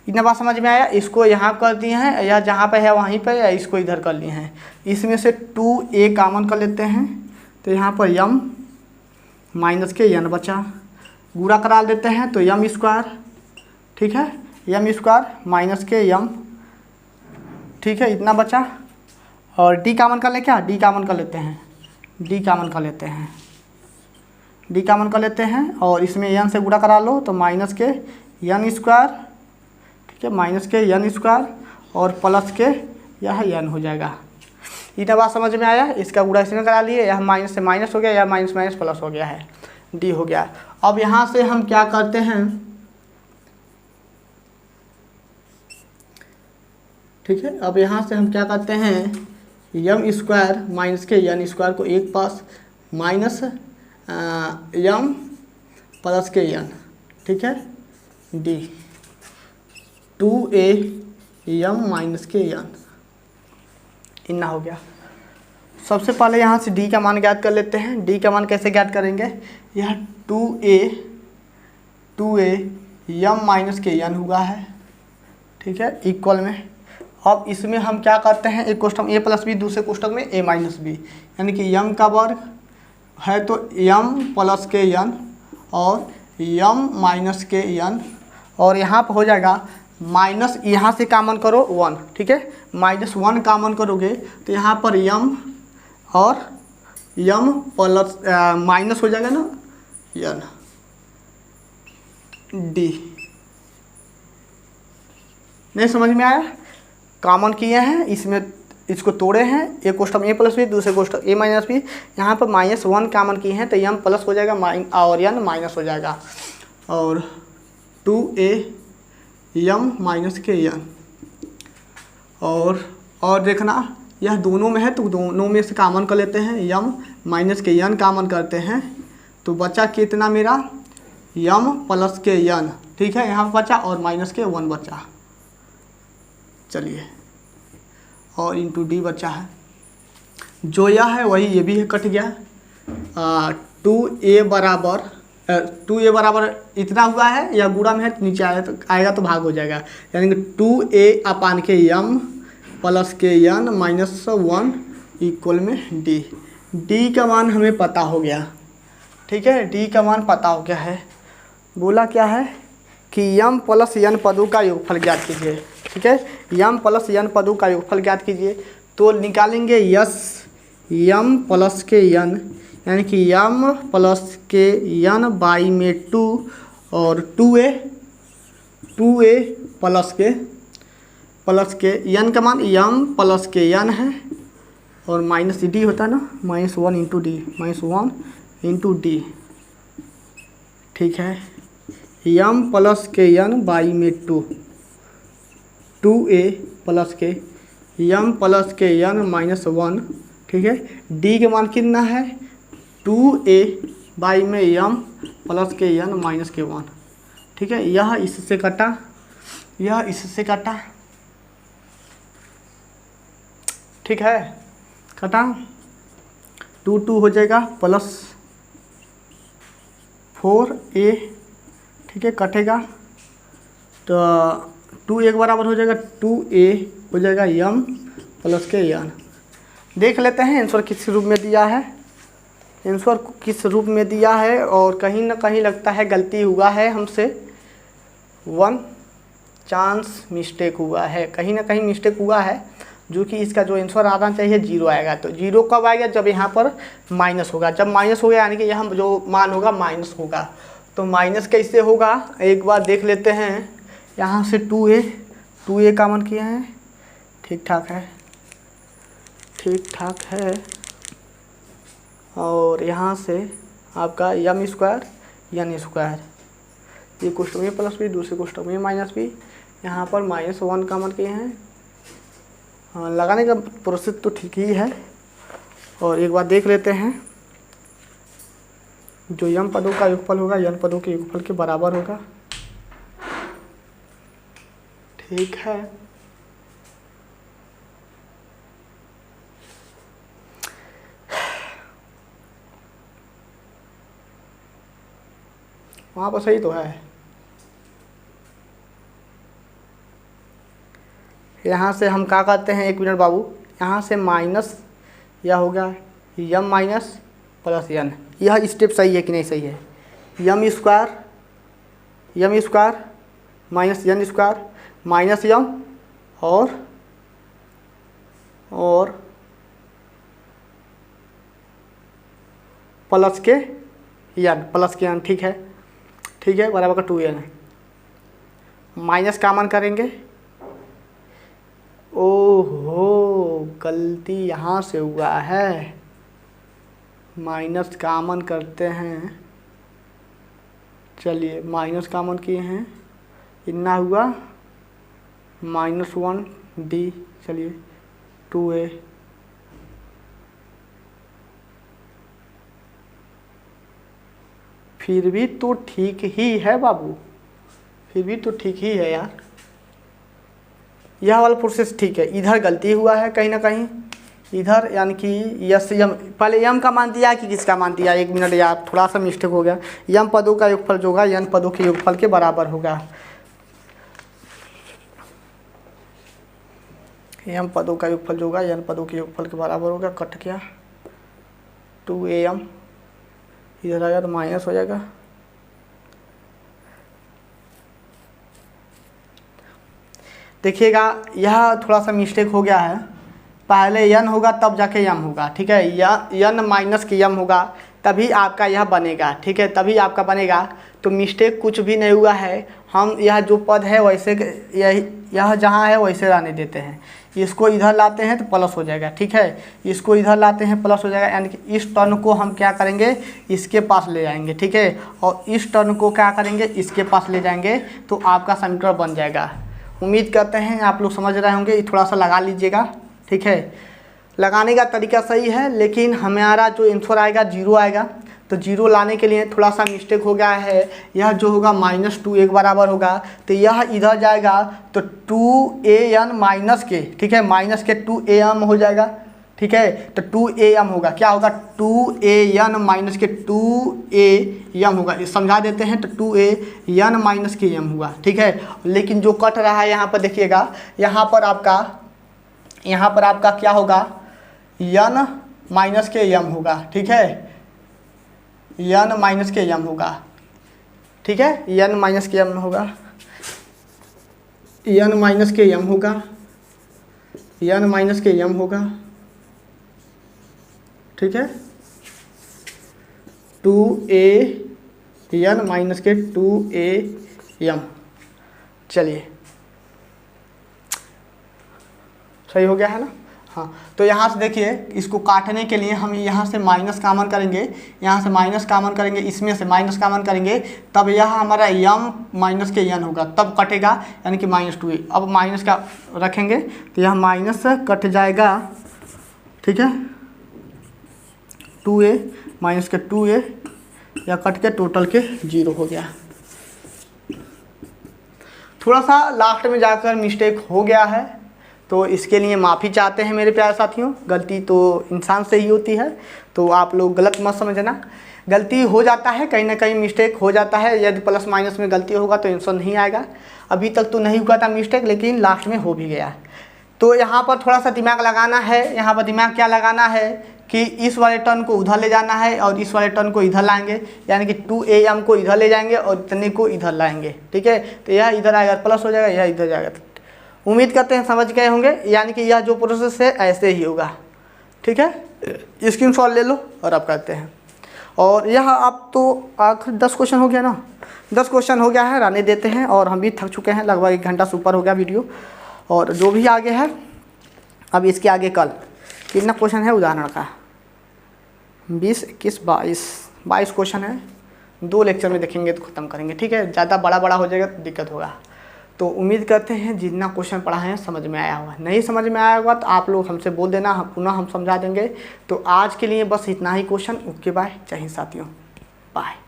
इतना बात समझ में आया। इसको यहाँ कर दिए हैं, या जहाँ पे है वहीं पे, या इसको इधर कर लिए हैं। इसमें से 2a कॉमन कर लेते हैं, तो यहाँ पर m माइनस के n बचा, गुणा करा देते हैं तो m स्क्वायर, ठीक है, m स्क्वायर माइनस के m, ठीक है, इतना बचा। और d कॉमन कर ले, क्या d कॉमन कर लेते हैं, d कॉमन कर लेते हैं, d कॉमन कर लेते हैं, और इसमें n से गुणा करा लो तो माइनस के n स्क्वायर, ठीक है, माइनस के n स्क्वायर और प्लस के यह n हो जाएगा। इतना बात समझ में आया। इसका गुणा इसमें करा लिए, यह माइनस से माइनस हो गया, या माइनस माइनस प्लस हो गया है, डी हो गया। अब यहाँ से हम क्या करते हैं, ठीक है, अब यहाँ से हम क्या करते हैं, यम स्क्वायर माइनस के n स्क्वायर को एक पास, माइनस यम प्लस के n, ठीक है, डी 2a m माइनस के n, इतना हो गया। सबसे पहले यहाँ से d का मान ज्ञात कर लेते हैं। d का मान कैसे ज्ञात करेंगे, यह 2a m माइनस के n हुआ है, ठीक है, इक्वल में। अब इसमें हम क्या करते हैं, एक कोष्ठक ए प्लस बी, दूसरे कोष्ठक में ए माइनस बी, यानी कि यम का वर्ग है तो यम प्लस के यन और यम माइनस के यन, और यहाँ पर हो जाएगा माइनस, यहाँ से कॉमन करो 1, ठीक है, -1 कॉमन करोगे तो यहाँ पर यम और यम प्लस माइनस हो जाएगा ना यन डी। नहीं समझ में आया? कॉमन किए हैं, इसमें इसको तोड़े हैं, एक कोष्ठक ए प्लस बी, दूसरे कोष्ठक ए माइनस बी, यहाँ पर -1 कॉमन किए हैं तो यम प्लस हो जाएगा और यन माइनस हो जाएगा, और 2a यम माइनस के यन। और देखना यह दोनों में है तो दोनों में से कॉमन कर लेते हैं, यम माइनस के यन कॉमन करते हैं तो बचा कितना मेरा यम प्लस के यन, ठीक है, यहाँ बचा और माइनस के 1 बचा, चलिए, और इंटू डी बचा है, जो यह है वही ये भी है, कट गया। 2a बराबर इतना हुआ है या गुणा में है तो नीचे आएगा तो भाग हो जाएगा, यानी कि 2a अपान के यम प्लस के यन -1 इक्वल में डी। डी का मान हमें पता हो गया, ठीक है, डी का मान पता हो गया है। बोला क्या है कि यम प्लस यन पदों का योगफल ज्ञात कीजिए, ठीक है, यम प्लस यन पदों का योगफल ज्ञात कीजिए, तो निकालेंगे यस यम प्लस के यन, यानी कि यम प्लस के यन बाई में 2 और 2a प्लस के यन का मान यम प्लस के यन है और माइनस डी होता है ना, -1 इंटू डी, -1 इंटू डी, ठीक है, यम प्लस के यन बाई में 2a प्लस के यम प्लस के यन -1, ठीक है, डी के मान कितना है 2a बाई में यम प्लस के यन माइनस के 1, ठीक है, यह इससे कटा, यह इससे कटा, ठीक है, कटा, 2 हो जाएगा प्लस 4a, ठीक है, कटेगा तो 2 एक बराबर हो जाएगा 2a हो जाएगा यम प्लस के यन। देख लेते हैं आंसर किस रूप में दिया है, आंसर किस रूप में दिया है, और कहीं ना कहीं लगता है गलती हुआ है हमसे, 1 चांस मिस्टेक हुआ है, कहीं ना कहीं मिस्टेक हुआ है, जो कि इसका जो आंसर आना चाहिए 0 आएगा। तो 0 कब आएगा, जब यहाँ पर माइनस होगा, जब माइनस हो गया यानी कि यहाँ जो मान होगा माइनस होगा, तो माइनस कैसे होगा एक बार देख लेते हैं। यहाँ से 2a कॉमन किए हैं, ठीक ठाक है, ठीक ठाक है, और यहाँ से आपका यम स्क्वायर यन स्क्वायर, ये कोष्ठक में प्लस बी, दूसरे कोष्ठक में माइनस बी, यहाँ पर -1 कॉमन किए हैं। हाँ, लगाने का प्रोसेस तो ठीक ही है, और एक बार देख लेते हैं, जो यम पदों का योगफल होगा यन पदों के योगफल के बराबर होगा, ठीक है, वहाँ पर सही तो है। यहाँ से हम क्या करते हैं, 1 मिनट बाबू, यहाँ से माइनस यह हो गया यम माइनस प्लस यन, यह स्टेप सही है कि नहीं सही है, यम स्क्वायर माइनस यन स्क्वायर माइनस यम और प्लस के यन, ठीक है, बराबर का 2n, माइनस कॉमन करेंगे, ओहो गलती यहाँ से हुआ है, माइनस कॉमन करते हैं, चलिए माइनस कॉमन किए हैं, इतना हुआ -1 डी, चलिए 2a फिर भी तो ठीक ही है बाबू, फिर भी तो ठीक ही है यार, यह वाला प्रोसेस ठीक है, इधर गलती हुआ है कहीं ना कहीं, इधर यानी कि यस यम, पहले यम का मान दिया कि किसका मान दिया, 1 मिनट यार थोड़ा सा मिस्टेक हो गया, यम पदों का योगफल जो होगा यन पदों के योगफल के बराबर होगा, m पदों का योगफल जो होगा n पदों के योगफल के बराबर होगा। कट गया 2am, इधर आएगा तो माइनस हो जाएगा। देखिएगा यह थोड़ा सा मिस्टेक हो गया है, पहले n होगा तब जाके m होगा, ठीक है। या n माइनस के m होगा तभी आपका यह बनेगा, ठीक है, तभी आपका बनेगा। तो मिस्टेक कुछ भी नहीं हुआ है, हम यह जो पद है वैसे यह जहाँ है वैसे रहने देते हैं। इसको इधर लाते हैं तो प्लस हो जाएगा, ठीक है, इसको इधर लाते हैं प्लस हो जाएगा, यानी कि इस टर्म को हम क्या करेंगे, इसके पास ले जाएंगे, ठीक है, और इस टर्म को क्या करेंगे, इसके पास ले जाएंगे, तो आपका समीकरण बन जाएगा। उम्मीद करते हैं आप लोग समझ रहे होंगे। थोड़ा सा लगा लीजिएगा, ठीक है, लगाने का तरीका सही है, लेकिन हमारा जो आंसर आएगा 0 आएगा। तो 0 लाने के लिए थोड़ा सा मिस्टेक हो गया है। यह जो होगा -2 एक बराबर होगा, तो यह इधर जाएगा तो 2an माइनस के, ठीक है, माइनस के 2am हो जाएगा, ठीक है। तो 2am होगा, क्या होगा, 2an माइनस के 2am होगा, समझा देते हैं। तो 2an माइनस के m हुआ, ठीक है। लेकिन जो कट रहा है यहाँ पर देखिएगा, यहाँ पर आपका क्या होगा, n माइनस के m होगा, ठीक है, n माइनस के m होगा, ठीक है, n माइनस के m होगा, n माइनस के m होगा, n माइनस के m होगा, ठीक है, 2an माइनस के 2am। चलिए सही हो गया है ना। हाँ, तो यहाँ से देखिए, इसको काटने के लिए हम यहाँ से माइनस कॉमन करेंगे, यहाँ से माइनस कॉमन करेंगे, इसमें से माइनस कॉमन करेंगे, तब यह हमारा m माइनस के n होगा, तब कटेगा, यानी कि -2a। अब माइनस का रखेंगे तो यह माइनस कट जाएगा, ठीक है, 2a माइनस के 2a, या कट के टोटल के 0 हो गया। थोड़ा सा लास्ट में जाकर मिस्टेक हो गया है, तो इसके लिए माफ़ी चाहते हैं मेरे प्यारे साथियों। गलती तो इंसान से ही होती है, तो आप लोग गलत मत समझना, गलती हो जाता है, कहीं ना कहीं मिस्टेक हो जाता है। यदि प्लस माइनस में गलती होगा तो आंसर नहीं आएगा। अभी तक तो नहीं हुआ था मिस्टेक, लेकिन लास्ट में हो भी गया। तो यहाँ पर थोड़ा सा दिमाग लगाना है। यहाँ पर दिमाग क्या लगाना है कि इस वाले टर्न को उधर ले जाना है और इस वाले टर्न को इधर लाएंगे, यानी कि 2am को इधर ले जाएंगे और इतने को इधर लाएंगे, ठीक है। तो यह इधर आएगा प्लस हो जाएगा, यह इधर जाएगा। उम्मीद करते हैं समझ गए होंगे, यानी कि यह जो प्रोसेस है ऐसे ही होगा, ठीक है। स्क्रीनशॉट ले लो और अब करते हैं। और यह आप तो आखिर 10 क्वेश्चन हो गया ना, 10 क्वेश्चन हो गया है, रहने देते हैं। और हम भी थक चुके हैं, लगभग 1 घंटा से ऊपर हो गया वीडियो। और जो भी आगे है, अब इसके आगे कल कितना क्वेश्चन है उदाहरण का, 20, 21, 22 क्वेश्चन है। 2 लेक्चर में देखेंगे तो ख़त्म करेंगे, ठीक है। ज़्यादा बड़ा हो जाएगा तो दिक्कत होगा। तो उम्मीद करते हैं जितना क्वेश्चन पढ़ा है समझ में आया होगा। नहीं समझ में आया होगा तो आप लोग हमसे बोल देना, हम पुनः समझा देंगे। तो आज के लिए बस इतना ही क्वेश्चन। ओके बाय, जय हिंद साथियों, बाय।